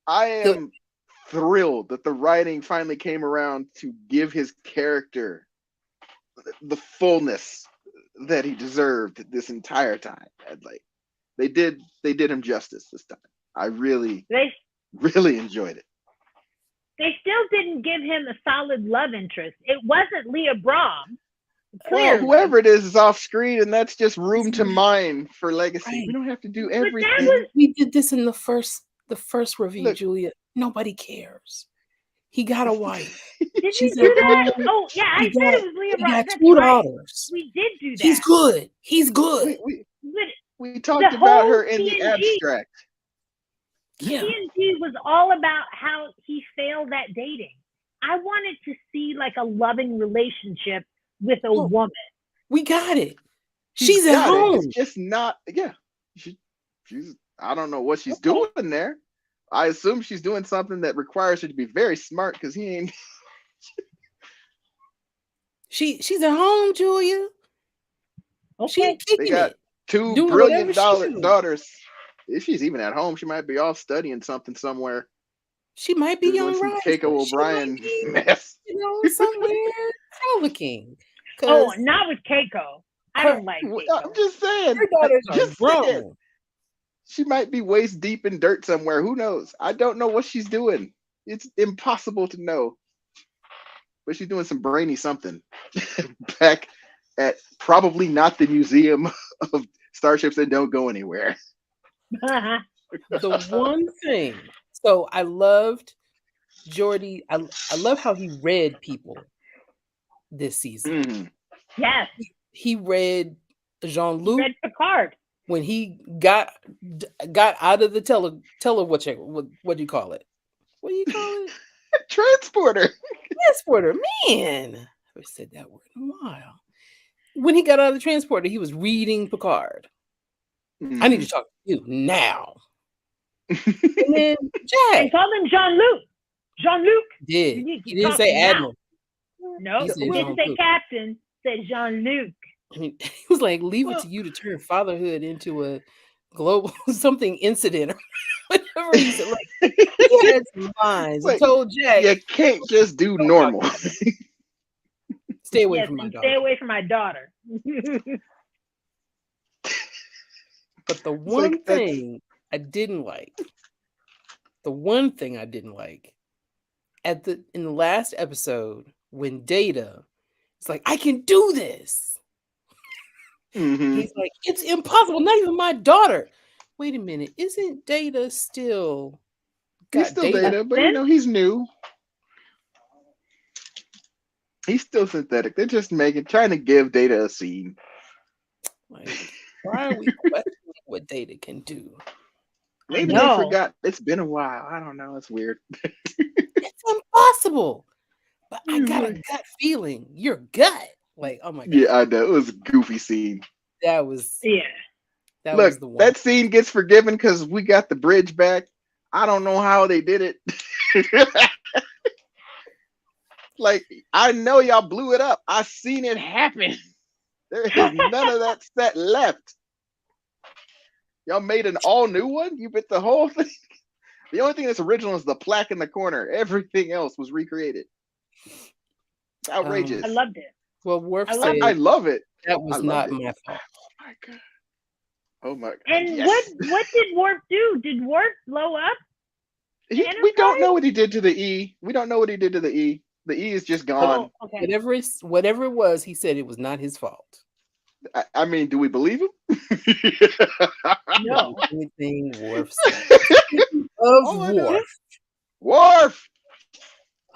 Speaker 3: I am thrilled that the writing finally came around to give his character the fullness that he deserved this entire time. And like they did him justice this time. I really enjoyed it.
Speaker 2: They still didn't give him a solid love interest. It wasn't Leah Brahm.
Speaker 3: Well, whoever it is off screen, and that's just room to mine for legacy.
Speaker 1: Right.
Speaker 3: We don't have to do
Speaker 2: But that
Speaker 3: everything.
Speaker 2: was,
Speaker 1: We did this in the first review,
Speaker 3: Look.
Speaker 1: Julia. Nobody cares. He got a wife.
Speaker 2: did
Speaker 1: She's
Speaker 2: we do
Speaker 1: at
Speaker 2: that?
Speaker 1: home.
Speaker 2: Oh, yeah, I
Speaker 1: He
Speaker 2: said
Speaker 1: got-
Speaker 2: it was Leah
Speaker 1: He
Speaker 2: Brahm.
Speaker 1: got
Speaker 2: That's
Speaker 1: 2
Speaker 2: right.
Speaker 1: daughters.
Speaker 2: We did do that.
Speaker 1: He's good. He's good.
Speaker 2: But
Speaker 3: We talked
Speaker 2: the
Speaker 3: about
Speaker 2: whole
Speaker 3: her in the
Speaker 2: TNG
Speaker 3: abstract.
Speaker 1: Yeah.
Speaker 2: TNG was all about how he failed at dating. I wanted to see like a loving relationship with a woman.
Speaker 1: We got it.
Speaker 3: He's
Speaker 1: She's at
Speaker 3: got it.
Speaker 1: home.
Speaker 3: It's just not. Yeah, she's. I don't know what she's doing there. I assume she's doing something that requires her to be very smart because he ain't.
Speaker 1: She's at home, Julia.
Speaker 2: Okay.
Speaker 1: She's kicking
Speaker 3: They got
Speaker 1: it.
Speaker 3: 2
Speaker 1: Doing
Speaker 3: brilliant
Speaker 1: whatever she do.
Speaker 3: daughters. If she's even at home, she might be off studying something somewhere.
Speaker 1: She might be
Speaker 3: Doing
Speaker 1: young
Speaker 3: some
Speaker 1: Riser.
Speaker 3: Keiko
Speaker 1: She might
Speaker 3: O'Brien
Speaker 1: be,
Speaker 3: mess.
Speaker 1: somewhere frolicking.
Speaker 2: Oh, not with Keiko. I don't like Keiko.
Speaker 3: I'm just saying.
Speaker 1: Her daughters are
Speaker 3: Just
Speaker 1: grown.
Speaker 3: saying. She might be waist deep in dirt somewhere. Who knows? I don't know what she's doing. It's impossible to know. But she's doing some brainy something back at probably not the museum of starships that don't go anywhere.
Speaker 1: The one thing. So I loved Geordie. I love how he read people this season.
Speaker 3: Mm.
Speaker 2: Yes.
Speaker 1: He read Jean-Luc
Speaker 2: Red Picard.
Speaker 1: when he got out of the what do you call it? What do you call it?
Speaker 3: Transporter.
Speaker 1: Transporter. Man, I haven't said that word in a while. When he got out of the transporter, he was reading Picard.
Speaker 3: Mm.
Speaker 1: I need to talk to you now. And then
Speaker 2: I
Speaker 1: Jack
Speaker 2: called him Jean-Luc. Jean-Luc.
Speaker 1: did.
Speaker 2: You need to
Speaker 1: He didn't
Speaker 2: talk
Speaker 1: say
Speaker 2: now.
Speaker 1: Admiral.
Speaker 2: No,
Speaker 1: He
Speaker 2: he
Speaker 1: said
Speaker 2: didn't say
Speaker 1: Jean-Luc.
Speaker 2: Captain. Said Jean-Luc.
Speaker 1: I mean, he was like, leave it
Speaker 3: Well-
Speaker 1: to you to turn fatherhood into global something incident or whatever he said. Like he had some lines and
Speaker 3: Like,
Speaker 1: told Jack,
Speaker 3: you can't just do
Speaker 1: "Don't talk
Speaker 3: normal.
Speaker 1: about that. Stay away
Speaker 2: Yes,
Speaker 1: from my
Speaker 2: and
Speaker 1: daughter."
Speaker 2: stay away from my daughter.
Speaker 1: But the
Speaker 3: It's like
Speaker 1: one thing I didn't like, the one thing I didn't like in the last episode when Data is like, "I can do this."
Speaker 3: Mhm.
Speaker 1: He's like, "It's impossible. Not even my daughter." Wait a minute, isn't Data still
Speaker 3: He's
Speaker 1: got
Speaker 3: still
Speaker 1: data?
Speaker 3: Data, but he's new. He's still synthetic. They're just trying to give Data a scene.
Speaker 1: Like, why are we questioning what Data can do?
Speaker 3: Maybe they
Speaker 2: know.
Speaker 3: forgot. It's been a while. I don't know. It's weird.
Speaker 1: It's impossible. But I
Speaker 3: He's
Speaker 1: got a
Speaker 3: like,
Speaker 1: gut feeling. Your gut. Like, oh my god.
Speaker 3: yeah, I know. It was a goofy scene.
Speaker 1: That was
Speaker 2: Yeah.
Speaker 3: Look,
Speaker 1: the one.
Speaker 3: that scene gets forgiven because we got the bridge back. I don't know how they did it. Like, I know y'all blew it up. I seen it happen. There is none of that set left. Y'all made an all new one? You bit the whole thing? The only thing that's original is the plaque in the corner. Everything else was recreated. It's outrageous.
Speaker 2: I loved it.
Speaker 1: Well, Worf
Speaker 2: I
Speaker 1: said
Speaker 2: loved
Speaker 3: I love it.
Speaker 1: that was
Speaker 3: I
Speaker 1: not
Speaker 3: loved it.
Speaker 1: my fault.
Speaker 3: Oh my god. Oh my god.
Speaker 2: And
Speaker 3: Yes.
Speaker 2: what did Worf do? Did Worf blow up?
Speaker 3: We don't know what he did to the E. We don't know what he did to the E. The E is just gone.
Speaker 2: Oh, okay.
Speaker 1: Whatever it was, he said it was not his fault.
Speaker 3: I mean, do we believe him?
Speaker 2: No.
Speaker 1: Anything Worf said.
Speaker 3: All I
Speaker 1: Of
Speaker 3: know-
Speaker 1: Worf.
Speaker 3: Worf.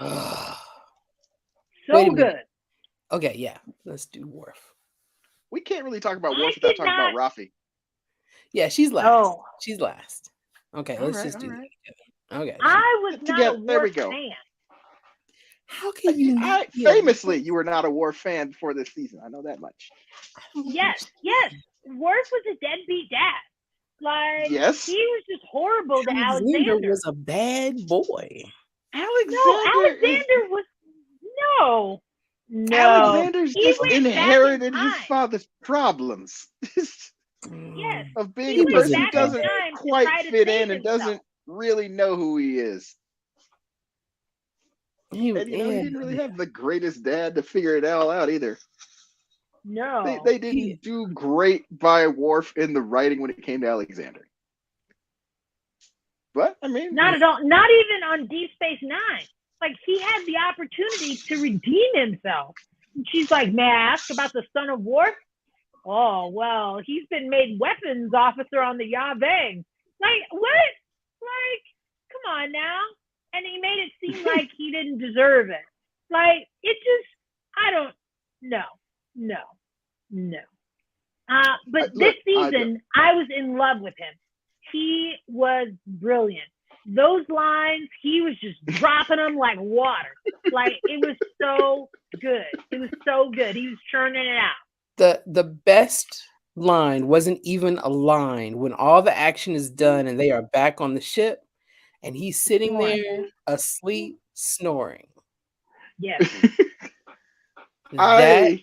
Speaker 1: Wait a
Speaker 2: So
Speaker 1: minute.
Speaker 2: good.
Speaker 1: Okay, yeah. Let's do Worf.
Speaker 3: We can't really talk about
Speaker 2: I
Speaker 3: Worf without
Speaker 2: did
Speaker 3: talking about Rafi.
Speaker 1: Yeah, she's last.
Speaker 2: Oh.
Speaker 1: She's last. Okay,
Speaker 3: All
Speaker 1: let's
Speaker 3: right,
Speaker 1: just
Speaker 3: all
Speaker 1: do
Speaker 3: right.
Speaker 1: that. Okay.
Speaker 2: I was not
Speaker 3: Together,
Speaker 2: a
Speaker 3: there we
Speaker 2: Worf
Speaker 3: go.
Speaker 2: fan.
Speaker 1: How can you not be a
Speaker 3: famously,
Speaker 1: Worf?
Speaker 3: you were not a Worf fan before this season. I know that much.
Speaker 2: Yes. Worf was a deadbeat dad. Like,
Speaker 3: Yes.
Speaker 2: he was just horrible to
Speaker 1: Alexander
Speaker 2: Alexander.
Speaker 1: was a bad boy.
Speaker 2: Alexander was no.
Speaker 3: Alexander's
Speaker 2: He
Speaker 3: just
Speaker 2: went back in
Speaker 3: inherited his
Speaker 2: time.
Speaker 3: father's problems
Speaker 2: Yes.
Speaker 3: of being
Speaker 2: He
Speaker 3: a
Speaker 2: went
Speaker 3: person who
Speaker 2: back in
Speaker 3: doesn't
Speaker 2: time to
Speaker 3: quite
Speaker 2: try to
Speaker 3: fit
Speaker 2: save
Speaker 3: in and
Speaker 2: himself.
Speaker 3: doesn't really know who he is.
Speaker 1: He,
Speaker 3: And he
Speaker 1: yeah,
Speaker 3: didn't really have the greatest dad to figure it all out either.
Speaker 2: No.
Speaker 3: They didn't do great by Worf in the writing when it came to Alexander. But I mean,
Speaker 2: Not at all. Not even on Deep Space Nine. Like, he had the opportunity to redeem himself. And she's like, may I ask about the son of Worf? Oh, well, he's been made weapons officer on the Yaveng. Like, what? Like, come on now. And he made it seem like he didn't deserve it. Like, it just, I don't, no. But this season, I was in love with him. He was brilliant. Those lines, he was just dropping them like water. Like, it was so good. It was so good. He was churning it out.
Speaker 1: the best line wasn't even a line when all the action is done and they are back on the ship and he's sitting there asleep snoring.
Speaker 2: Yes.
Speaker 1: That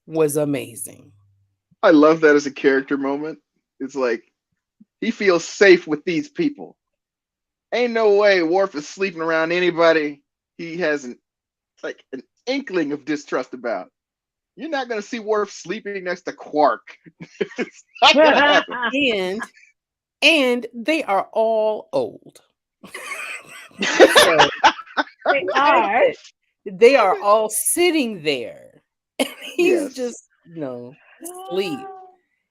Speaker 1: was amazing.
Speaker 3: I love that as a character moment. It's like he feels safe with these people. Ain't no way Worf is sleeping around anybody he has an inkling of distrust about. You're not gonna see Worf sleeping next to Quark. It's not gonna happen.
Speaker 1: And they are all old.
Speaker 2: They are.
Speaker 1: They are all sitting there. And he's
Speaker 3: Yes.
Speaker 1: just sleep.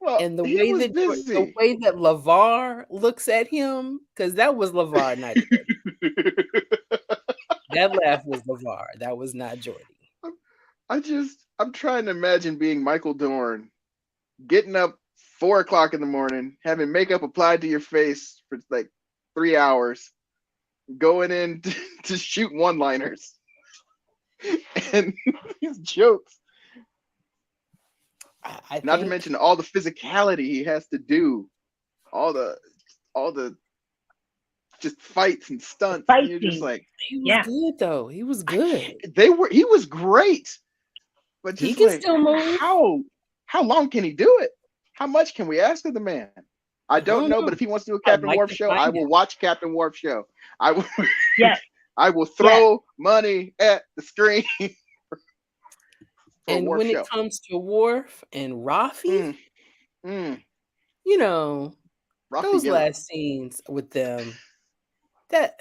Speaker 3: Well,
Speaker 1: And the
Speaker 3: he
Speaker 1: way
Speaker 3: was
Speaker 1: that
Speaker 3: busy.
Speaker 1: the way that LeVar looks at him, because that was LeVar, not Geordi. That laugh was LeVar. That was not Geordi.
Speaker 3: I'm trying to imagine being Michael Dorn, getting up 4:00 in the morning, having makeup applied to your face for like 3 hours, going in to shoot one-liners, and his jokes. Not to mention all the physicality he has to do, all the just fights and stunts. And you're just like,
Speaker 1: he was good though. He was good.
Speaker 3: He was great, but just
Speaker 1: he can still move.
Speaker 3: How long can he do it? How much can we ask of the man? I
Speaker 1: I
Speaker 3: don't
Speaker 1: don't
Speaker 3: know,
Speaker 1: know.
Speaker 3: but if he wants to do a
Speaker 1: I'd
Speaker 3: Captain
Speaker 1: like
Speaker 3: Worf
Speaker 1: to
Speaker 3: show, I
Speaker 1: find
Speaker 3: will
Speaker 1: out.
Speaker 3: watch Captain Worf show. I will.
Speaker 2: Yes.
Speaker 3: I will
Speaker 2: Yes.
Speaker 3: throw money at the screen for a
Speaker 1: And
Speaker 3: Worf
Speaker 1: when it
Speaker 3: show.
Speaker 1: comes to Worf and Rafi,
Speaker 3: Mm, mm.
Speaker 1: you know,
Speaker 3: Rafi
Speaker 1: those
Speaker 3: Gill.
Speaker 1: last scenes with them, that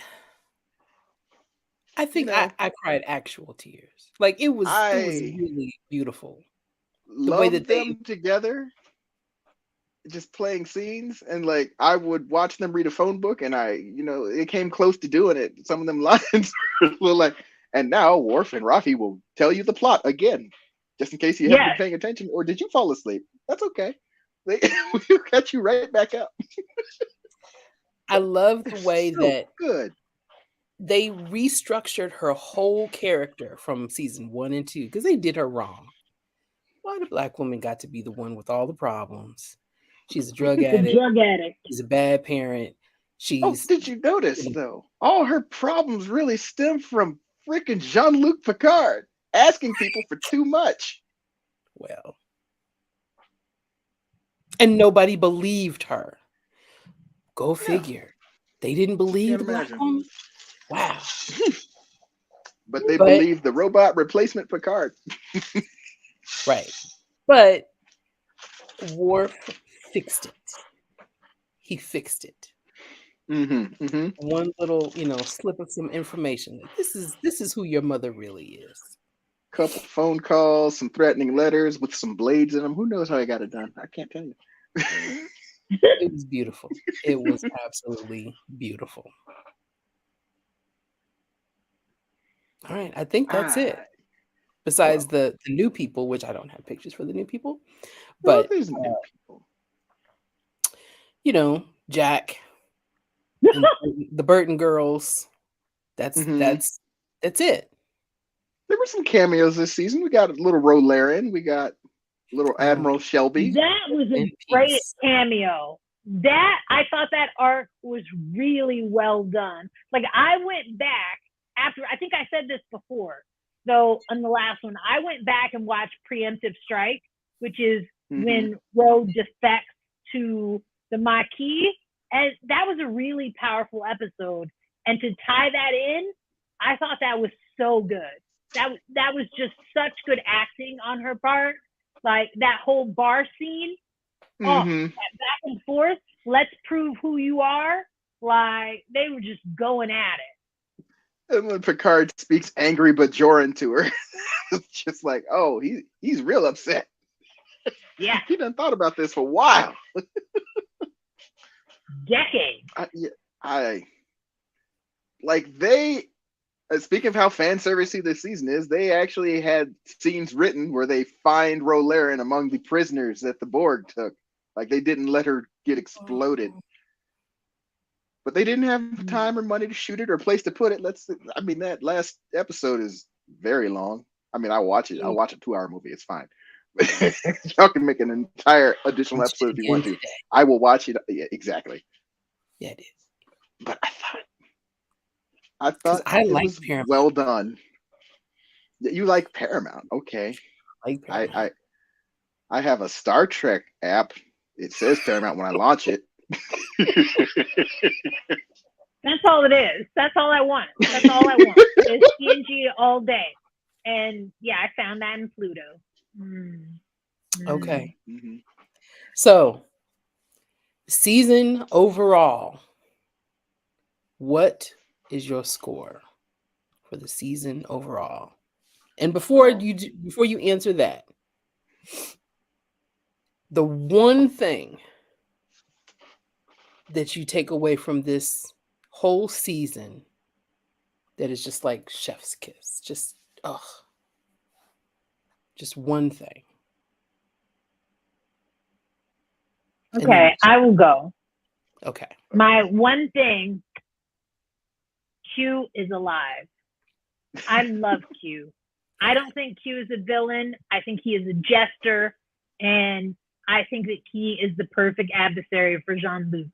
Speaker 1: I
Speaker 3: You
Speaker 1: think
Speaker 3: know,
Speaker 1: I cried actual tears. Like it was
Speaker 3: I
Speaker 1: really beautiful. The way
Speaker 3: love
Speaker 1: that they
Speaker 3: them together, just playing scenes, and like I would watch them read a phone book, and it came close to doing it. Some of them lines were like, and now Worf and Rafi will tell you the plot again, just in case you haven't been
Speaker 2: Yes.
Speaker 3: paying attention, or did you fall asleep? That's okay. They will catch you right back up.
Speaker 1: I love
Speaker 3: They're
Speaker 1: the way
Speaker 3: so
Speaker 1: that
Speaker 3: good.
Speaker 1: they restructured her whole character from season 1 and 2 because they did her wrong. Why the black woman got to be the one with all the problems? She's a drug
Speaker 2: The
Speaker 1: addict.
Speaker 2: drug addict.
Speaker 1: She's a bad parent.
Speaker 3: Oh,
Speaker 1: She's
Speaker 3: did you notice though? All her problems really stem from freaking Jean-Luc Picard asking people for too much.
Speaker 1: well, and nobody believed her. Go
Speaker 3: No,
Speaker 1: figure. They didn't believe
Speaker 3: can't
Speaker 1: the black
Speaker 3: imagine.
Speaker 1: woman. Wow.
Speaker 3: But they
Speaker 1: But
Speaker 3: believe the robot replacement Picard.
Speaker 1: right. But Worf fixed it. He fixed it.
Speaker 3: Mm-hmm. Mm-hmm.
Speaker 1: One little, slip of some information. Like, this is who your mother really is.
Speaker 3: Couple phone calls, some threatening letters with some blades in them. Who knows how he got it done? I can't tell you.
Speaker 1: It was beautiful. It was absolutely beautiful. All right, I think that's it.
Speaker 3: Ah,
Speaker 1: Besides
Speaker 3: well,
Speaker 1: the new people, which I don't have pictures for the new people,
Speaker 3: well,
Speaker 1: but
Speaker 3: there's new people.
Speaker 1: Jack and the Burton girls. That's
Speaker 3: Mm-hmm.
Speaker 1: that's that's it.
Speaker 3: There were some cameos this season. We got a little Rolarian. We got little
Speaker 1: Oh,
Speaker 3: Admiral Shelby.
Speaker 2: That was
Speaker 1: in
Speaker 2: a great
Speaker 1: peace.
Speaker 2: cameo. I thought that arc was really well done. Like I went back after, I think I said this before, though on the last one, I went back and watched Preemptive Strike, which is
Speaker 3: Mm-hmm.
Speaker 2: when Ro defects to the Maquis. And that was a really powerful episode. And to tie that in, I thought that was so good. That was just such good acting on her part. Like that whole bar scene,
Speaker 3: Mm-hmm.
Speaker 2: that back and forth, let's prove who you are. Like they were just going at it.
Speaker 3: And when Picard speaks angry Bajoran to her, it's just like, oh, he's real upset.
Speaker 2: Yeah.
Speaker 3: He done thought about this for a while.
Speaker 2: Decades.
Speaker 3: I like they. Speaking of how fan servicey this season is, they actually had scenes written where they find Rolaren among the prisoners that the Borg took. Like they didn't let her get exploded. But they didn't have time or money to shoot it or place to put it. That last episode is very long. I mean, I'll watch it. I'll watch a 2-hour movie. It's fine. Y'all can make an entire additional
Speaker 1: Watch
Speaker 3: episode
Speaker 1: it
Speaker 3: if you want
Speaker 1: again
Speaker 3: to.
Speaker 1: today.
Speaker 3: I will watch it. Yeah, exactly.
Speaker 1: Yeah, it is.
Speaker 3: But I
Speaker 1: Because
Speaker 3: thought
Speaker 1: I
Speaker 3: it
Speaker 1: like
Speaker 3: was
Speaker 1: Paramount.
Speaker 3: well done. You like Paramount? Okay.
Speaker 1: I like Paramount.
Speaker 3: I have a Star Trek app. It says Paramount when I launch it.
Speaker 2: That's all it is. That's all I want. That's all I want. Is TNG all day. And yeah, I found that in Pluto.
Speaker 1: Okay.
Speaker 3: Mm-hmm.
Speaker 1: So, season overall, what is your score for the season overall? And before you answer that, the one thing that you take away from this whole season that is just like chef's kiss, just one thing.
Speaker 2: Okay, I will go.
Speaker 1: Okay.
Speaker 2: My one thing, Q is alive. I love Q. I don't think Q is a villain. I think he is a jester. And I think that he is the perfect adversary for Jean-Luc.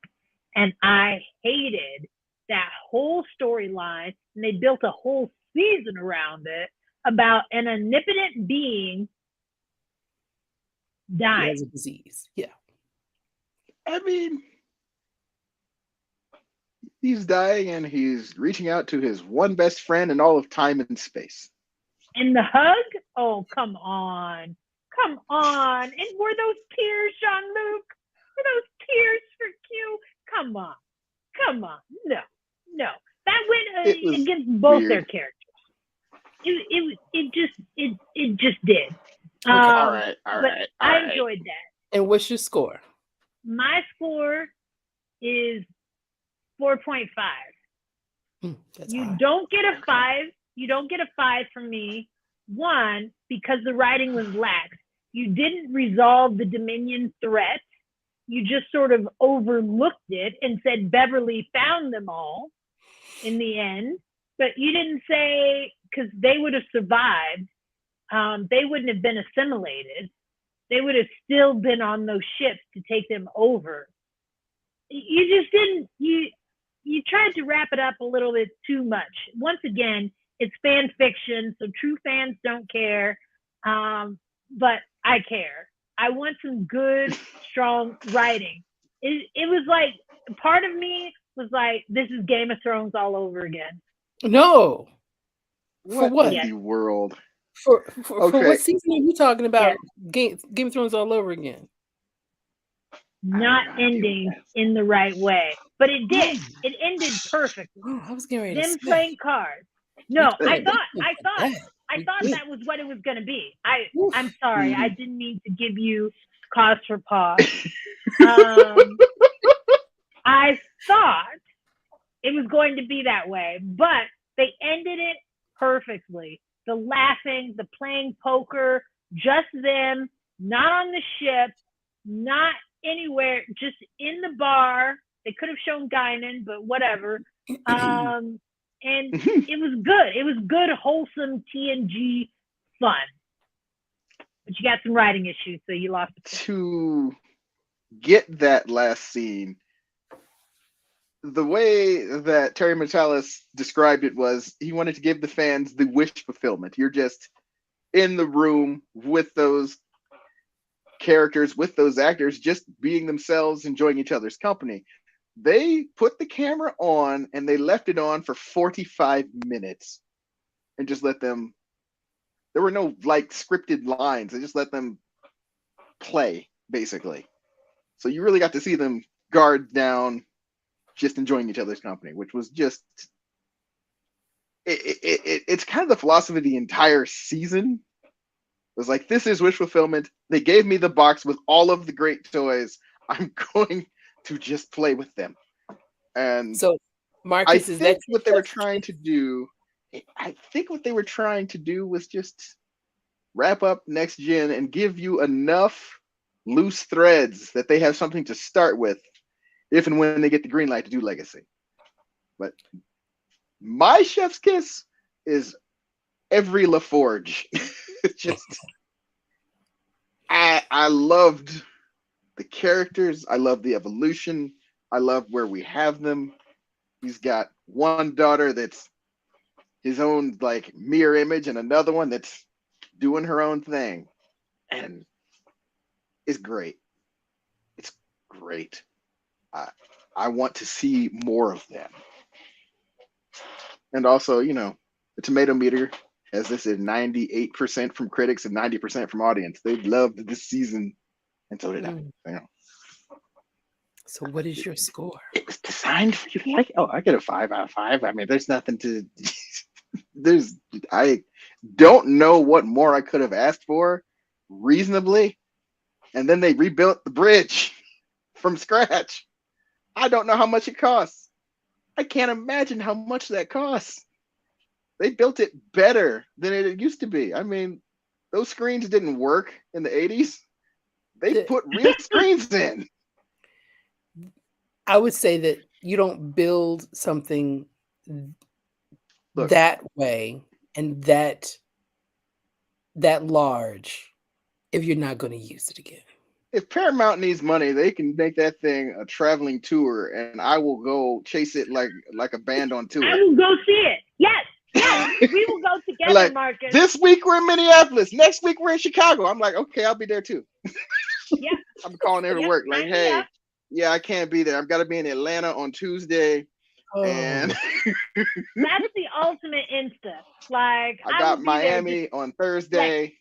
Speaker 2: And I hated that whole storyline. And they built a whole season around it about an omnipotent being dying.
Speaker 1: He has a disease. Yeah.
Speaker 3: I mean, He's dying and he's reaching out to his one best friend in all of time and space.
Speaker 2: And the hug? Oh, come on. Come on. And were those tears, Jean-Luc? Were those tears for Q? Come on. Come on. No. No. That went against both
Speaker 3: weird.
Speaker 2: their characters. It just did.
Speaker 3: Okay. All right.
Speaker 2: I enjoyed that.
Speaker 1: And what's your score?
Speaker 2: My score is 4.5. You don't get a 5. You don't get a 5 from me. 1, because the writing was lax. You didn't resolve the Dominion threat. You just sort of overlooked it and said Beverly found them all in the end. But you didn't say, because they would have survived, they wouldn't have been assimilated. They would have still been on those ships to take them over. You just didn't, you tried to wrap it up a little bit too much. Once again, it's fan fiction, so true fans don't care, but I care. I want some good, strong writing. It was like, part of me was like, this is Game of Thrones all over again.
Speaker 1: No.
Speaker 3: For what in the world?
Speaker 1: For what season are you talking about? Yeah. Game of Thrones all over again.
Speaker 2: Not ending in the right way, but it did. It ended perfectly.
Speaker 1: Oh, I was getting ready
Speaker 2: them playing cards. No, I thought that was what it was going to be. I'm sorry, I didn't mean to give you cause for pause. I thought it was going to be that way, but they ended it perfectly. The laughing, the playing poker, just them, not on the ship, not anywhere, just in the bar. They could have shown Guinan, but whatever. And it was good. It was good, wholesome TNG fun. But you got some writing issues, so you lost.
Speaker 3: To get that last scene, the way that Terry Matalas described it was he wanted to give the fans the wish fulfillment. You're just in the room with those characters, with those actors, just being themselves, enjoying each other's company. They put the camera on and they left it on for 45 minutes and just let them, there were no like scripted lines. They just let them play, basically. So you really got to see them guard down, just enjoying each other's company, which was just, it's kind of the philosophy of the entire season. It was like, this is wish fulfillment. They gave me the box with all of the great toys. I'm going to just play with them. And
Speaker 1: so, Marcus,
Speaker 3: I think what they were trying to do, was just wrap up Next Gen and give you enough loose threads that they have something to start with if and when they get the green light to do Legacy. But my chef's kiss is every LaForge. It's just, I loved the characters. I love the evolution. I love where we have them. He's got one daughter that's his own like mirror image and another one that's doing her own thing. And it's great. It's great. I want to see more of them. And also, you know, the tomato meter has this at 98% from critics and 90% from audience. They loved this season, and so did I. You know.
Speaker 1: So what is your score?
Speaker 3: It was designed for you to like. Oh, I get a 5 out of 5. I mean, there's nothing to. I don't know what more I could have asked for reasonably. And then they rebuilt the bridge from scratch. I don't know how much it costs. I can't imagine how much that costs. They built it better than it used to be. I mean, those screens didn't work in the 80s. They put real screens in.
Speaker 1: I would say that you don't build something that way and that large if you're not going to use it again.
Speaker 3: If Paramount needs money, they can make that thing a traveling tour, and I will go chase it like a band on tour.
Speaker 2: I will go see it. Yes, we will go together,
Speaker 3: like,
Speaker 2: Marcus.
Speaker 3: This week we're in Minneapolis. Next week we're in Chicago. I'm like, okay, I'll be there too.
Speaker 2: Yeah.
Speaker 3: I'm calling there to work. Like, hey, yeah, I can't be there. I've got to be in Atlanta on Tuesday. and
Speaker 2: That's the ultimate insta. Like
Speaker 3: I
Speaker 2: I
Speaker 3: got
Speaker 2: will be there.
Speaker 3: Miami on Thursday.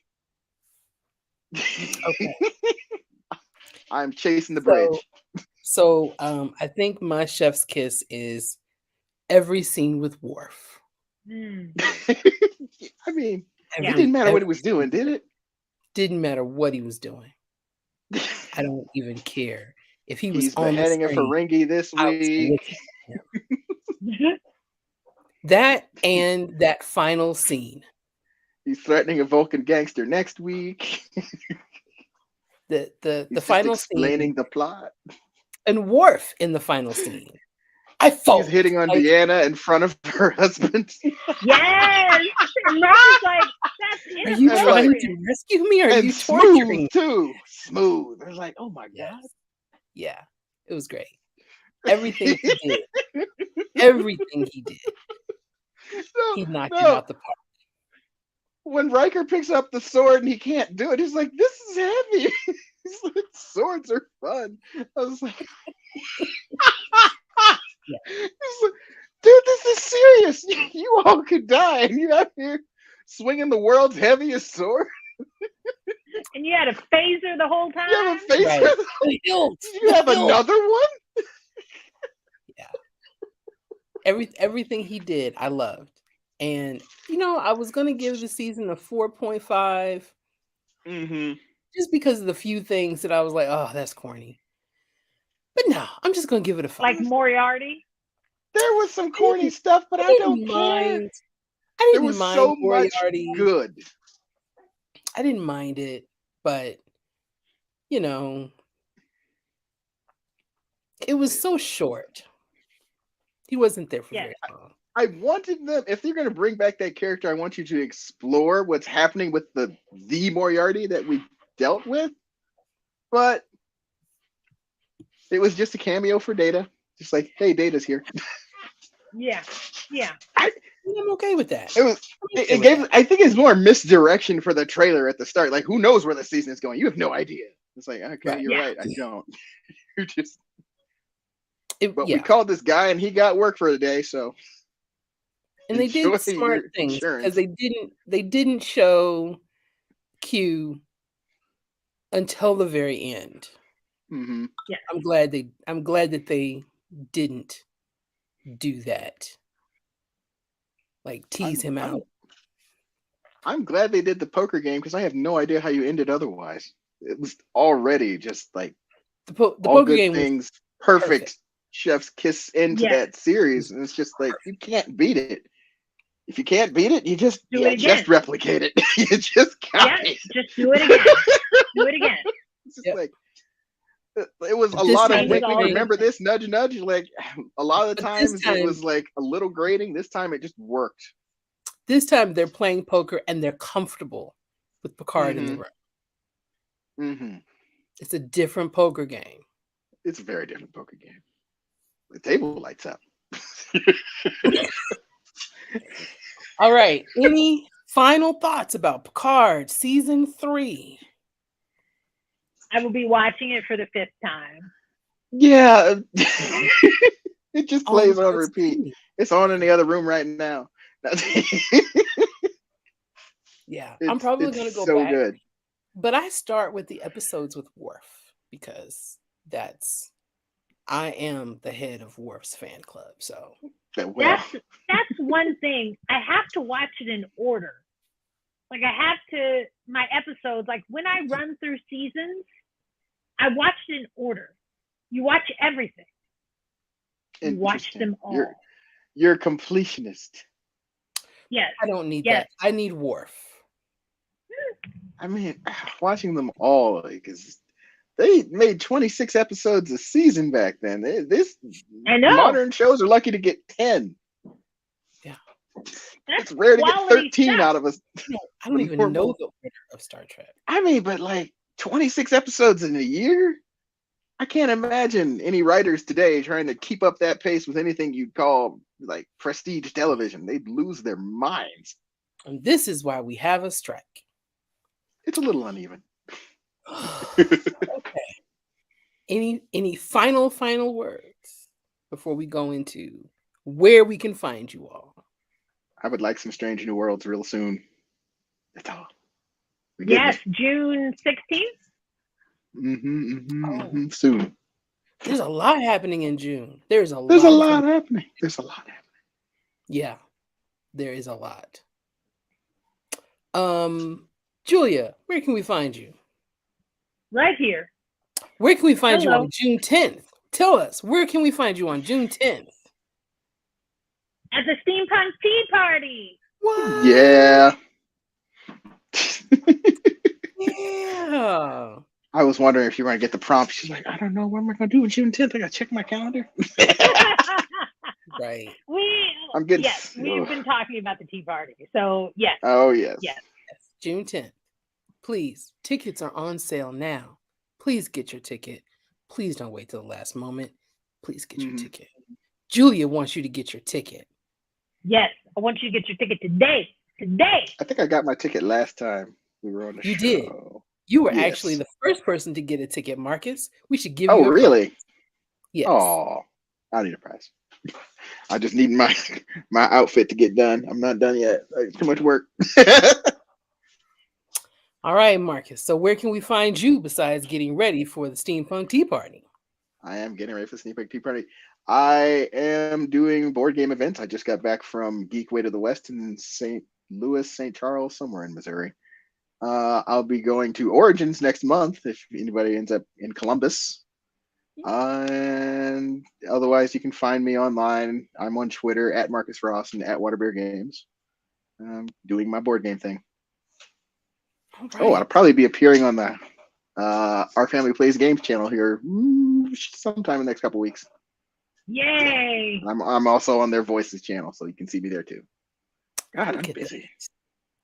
Speaker 1: Okay.
Speaker 3: I'm chasing the bridge.
Speaker 1: So I think my chef's kiss is every scene with Worf.
Speaker 3: I mean,
Speaker 2: Yeah.
Speaker 3: it didn't matter what he was doing, did it?
Speaker 1: Didn't matter what he was doing. I don't even care. If he was
Speaker 3: He's
Speaker 1: on the
Speaker 3: beheading a
Speaker 1: screen,
Speaker 3: Ferengi this
Speaker 1: I was
Speaker 3: week.
Speaker 1: looking at him. That and that final scene.
Speaker 3: He's threatening a Vulcan gangster next week.
Speaker 1: The
Speaker 3: He's just
Speaker 1: final
Speaker 3: explaining
Speaker 1: scene
Speaker 3: the plot.
Speaker 1: and Worf in the final scene. I
Speaker 3: He's
Speaker 1: fought.
Speaker 3: hitting on
Speaker 1: like,
Speaker 3: Deanna in front of her husband.
Speaker 2: Yes. And Marcus like, that's
Speaker 1: Are you trying
Speaker 2: inappropriate.
Speaker 1: to rescue me? Or are
Speaker 3: And
Speaker 1: you
Speaker 3: smooth
Speaker 1: torturing me?
Speaker 3: too. Smooth. They're like, oh my
Speaker 1: Yes.
Speaker 3: god.
Speaker 1: Yeah, it was great. Everything he did. Everything he did. He knocked it out the park.
Speaker 3: When Riker picks up the sword and he can't do it, he's like, this is heavy. He's like, swords are fun. I was like, he's like, dude, this is serious. You all could die, and you out here swinging the world's heaviest sword.
Speaker 2: And you had a phaser the whole time.
Speaker 3: You have a phaser.
Speaker 1: Right.
Speaker 3: Did you have another one?
Speaker 1: Yeah. Everything he did, I loved. And I was gonna give the season a 4.5 just because of the few things that I was like, oh, that's corny. But no, I'm just gonna give it a 5.
Speaker 2: Like Moriarty.
Speaker 3: There was some corny stuff, but I don't care.
Speaker 1: I
Speaker 3: There
Speaker 1: didn't
Speaker 3: was
Speaker 1: mind
Speaker 3: so much
Speaker 1: Moriarty.
Speaker 3: good.
Speaker 1: I didn't mind it, but it was so short. He wasn't there for very long.
Speaker 3: I wanted them, if they're going to bring back that character, I want you to explore what's happening with the Moriarty that we dealt with. But it was just a cameo for Data. Just like, hey, Data's here.
Speaker 2: Yeah.
Speaker 1: I'm okay with that.
Speaker 3: It gave, I think it's more misdirection for the trailer at the start. Like, who knows where the season is going? You have no idea. It's like, okay, you're right. I don't. You're just. We called this guy and he got work for the day, so.
Speaker 1: And they did smart things because they didn't show Q until the very end.
Speaker 3: Mm-hmm.
Speaker 2: Yeah,
Speaker 1: I'm glad that they didn't do that. Like tease him out.
Speaker 3: I'm glad they did the poker game because I have no idea how you ended otherwise. It was already just like
Speaker 1: the poker game
Speaker 3: things, perfect chef's kiss into that series, and it's just like you can't beat it. If you can't beat it, you just replicate it. You just copy.
Speaker 2: Just do it again. Do it again.
Speaker 3: It's just like it was a lot of remember this nudge nudge. Like a lot of the times it was like a little grating. This time it just worked.
Speaker 1: This time they're playing poker and they're comfortable with Picard in the room.
Speaker 3: Mm-hmm.
Speaker 1: It's a different poker game.
Speaker 3: It's a very different poker game. The table lights up.
Speaker 1: All right. Any final thoughts about Picard season 3?
Speaker 2: I will be watching it for the 5th time.
Speaker 3: Yeah. It just plays on repeat. It's on in the other room right now.
Speaker 1: Yeah. I'm probably going to go back. Good. But I start with the episodes with Worf because I am the head of Worf's fan club. So
Speaker 2: that's one thing. I have to watch it in order. Like I have to, my episodes, like when I run through seasons, I watch it in order. You watch everything. You watch them all.
Speaker 3: You're a completionist.
Speaker 2: Yes.
Speaker 1: I don't need that. I need Worf.
Speaker 3: I mean, watching them all, because they made 26 episodes a season back then.
Speaker 2: I know.
Speaker 3: Modern shows are lucky to get 10.
Speaker 1: Yeah.
Speaker 3: It's rare to get 13 out of us.
Speaker 1: I don't even know the order of Star Trek.
Speaker 3: I mean, but like 26 episodes in a year? I can't imagine any writers today trying to keep up that pace with anything you'd call like prestige television. They'd lose their minds.
Speaker 1: And this is why we have a strike.
Speaker 3: It's a little uneven.
Speaker 1: Okay. Any final words before we go into where we can find you all.
Speaker 3: I would like some Strange New Worlds real soon. That's all.
Speaker 2: Yes, June 16th.
Speaker 3: Soon.
Speaker 1: There's a lot happening in June. There's a
Speaker 3: lot
Speaker 1: happening.
Speaker 3: There's a lot happening.
Speaker 1: Yeah, there is a lot. Julia, where can we find you?
Speaker 2: Right here.
Speaker 1: Where can we find you on June 10th? Tell us, where can we find you on June 10th?
Speaker 2: At the Steampunk Tea Party.
Speaker 1: What?
Speaker 3: Yeah.
Speaker 1: Yeah.
Speaker 3: I was wondering if you were going to get the prompt. She's like, I don't know what am I going to do on June 10th. I got to check my calendar.
Speaker 1: Right.
Speaker 3: I'm getting.
Speaker 2: Yes, we've been talking about the tea party. So yes.
Speaker 3: Oh yes.
Speaker 2: Yes.
Speaker 1: June 10th. Please, tickets are on sale now. Please get your ticket. Please don't wait till the last moment. Please get your ticket. Julia wants you to get your ticket.
Speaker 2: Yes, I want you to get your ticket today. Today.
Speaker 3: I think I got my ticket last time we were on the show.
Speaker 1: You did. You were actually the first person to get a ticket, Marcus. We should give you a
Speaker 3: really?
Speaker 1: prize. Yes.
Speaker 3: Oh, I need a prize. I just need my outfit to get done. I'm not done yet. Too much work.
Speaker 1: All right, Marcus. So where can we find you besides getting ready for the Steampunk Tea Party?
Speaker 3: I am getting ready for the Steampunk Tea Party. I am doing board game events. I just got back from Geek Way to the West in St. Louis, St. Charles, somewhere in Missouri. I'll be going to Origins next month if anybody ends up in Columbus. And otherwise, you can find me online. I'm on Twitter at Marcus Ross and at Waterbear Games. Doing my board game thing. Right. Oh, I'll probably be appearing on the Our Family Plays Games channel here sometime in the next couple weeks.
Speaker 2: Yay!
Speaker 3: I'm also on their Voices channel, so you can see me there too. God, I'm busy.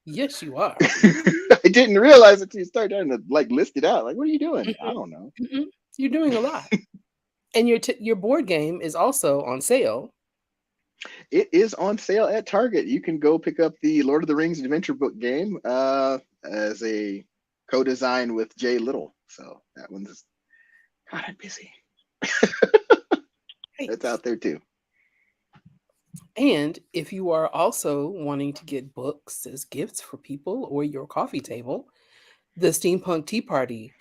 Speaker 1: Yes, you are.
Speaker 3: I didn't realize it until you started trying to list it out. Like, what are you doing? I don't know.
Speaker 1: You're doing a lot. And your board game is also on sale.
Speaker 3: It is on sale at Target. You can go pick up the Lord of the Rings adventure book game as a co-design with Jay Little. So that one's God, I'm busy. It's out there too.
Speaker 1: And if you are also wanting to get books as gifts for people or your coffee table, the Steampunk Tea Party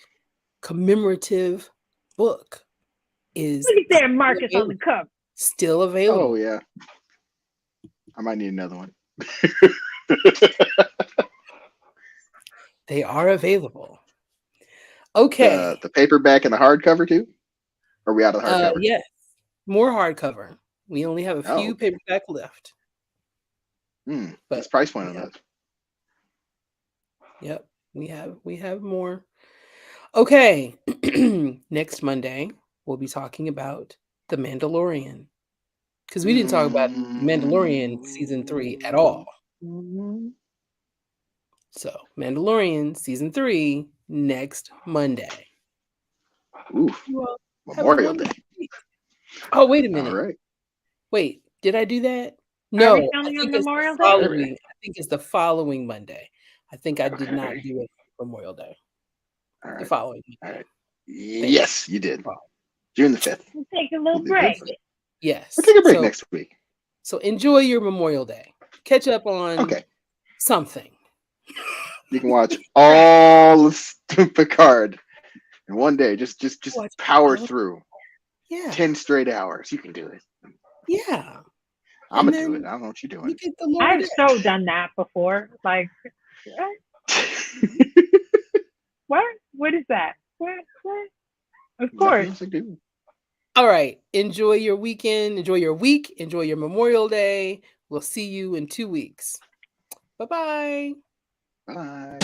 Speaker 1: commemorative book is
Speaker 2: look at there, Marcus on the cover.
Speaker 1: Still available.
Speaker 3: Oh yeah. I might need another one.
Speaker 1: They are available. Okay.
Speaker 3: The paperback and the hardcover too? Or are we out of the hardcover?
Speaker 1: Yes. More hardcover. We only have a few paperback left.
Speaker 3: But what's the price point on those?
Speaker 1: Yep. We have more. Okay. Next Monday, we'll be talking about The Mandalorian. Because we didn't talk about Mandalorian season 3 at all. So, Mandalorian season 3 next Monday.
Speaker 3: Ooh, Memorial Day.
Speaker 1: Oh, wait a minute.
Speaker 3: All right.
Speaker 1: Wait, did I do that? No,
Speaker 2: I think
Speaker 1: it's the following Monday. I think I did not do it Memorial Day.
Speaker 3: All right.
Speaker 1: The following.
Speaker 3: All right. Yes, you did. June the 5th.
Speaker 2: We'll take a little break.
Speaker 1: Yes.
Speaker 3: We'll take a break next week.
Speaker 1: So enjoy your Memorial Day. Catch up on something.
Speaker 3: You can watch all of Picard in one day. Just power through.
Speaker 1: Yeah.
Speaker 3: 10 straight hours. You can do it.
Speaker 1: Yeah.
Speaker 3: I'm going to do it. I don't know what you're doing.
Speaker 2: I've so done that before. Like, what? What is that? What? Of course.
Speaker 1: All right. Enjoy your weekend. Enjoy your week. Enjoy your Memorial Day. We'll see you in 2 weeks. Bye-bye.
Speaker 3: Bye.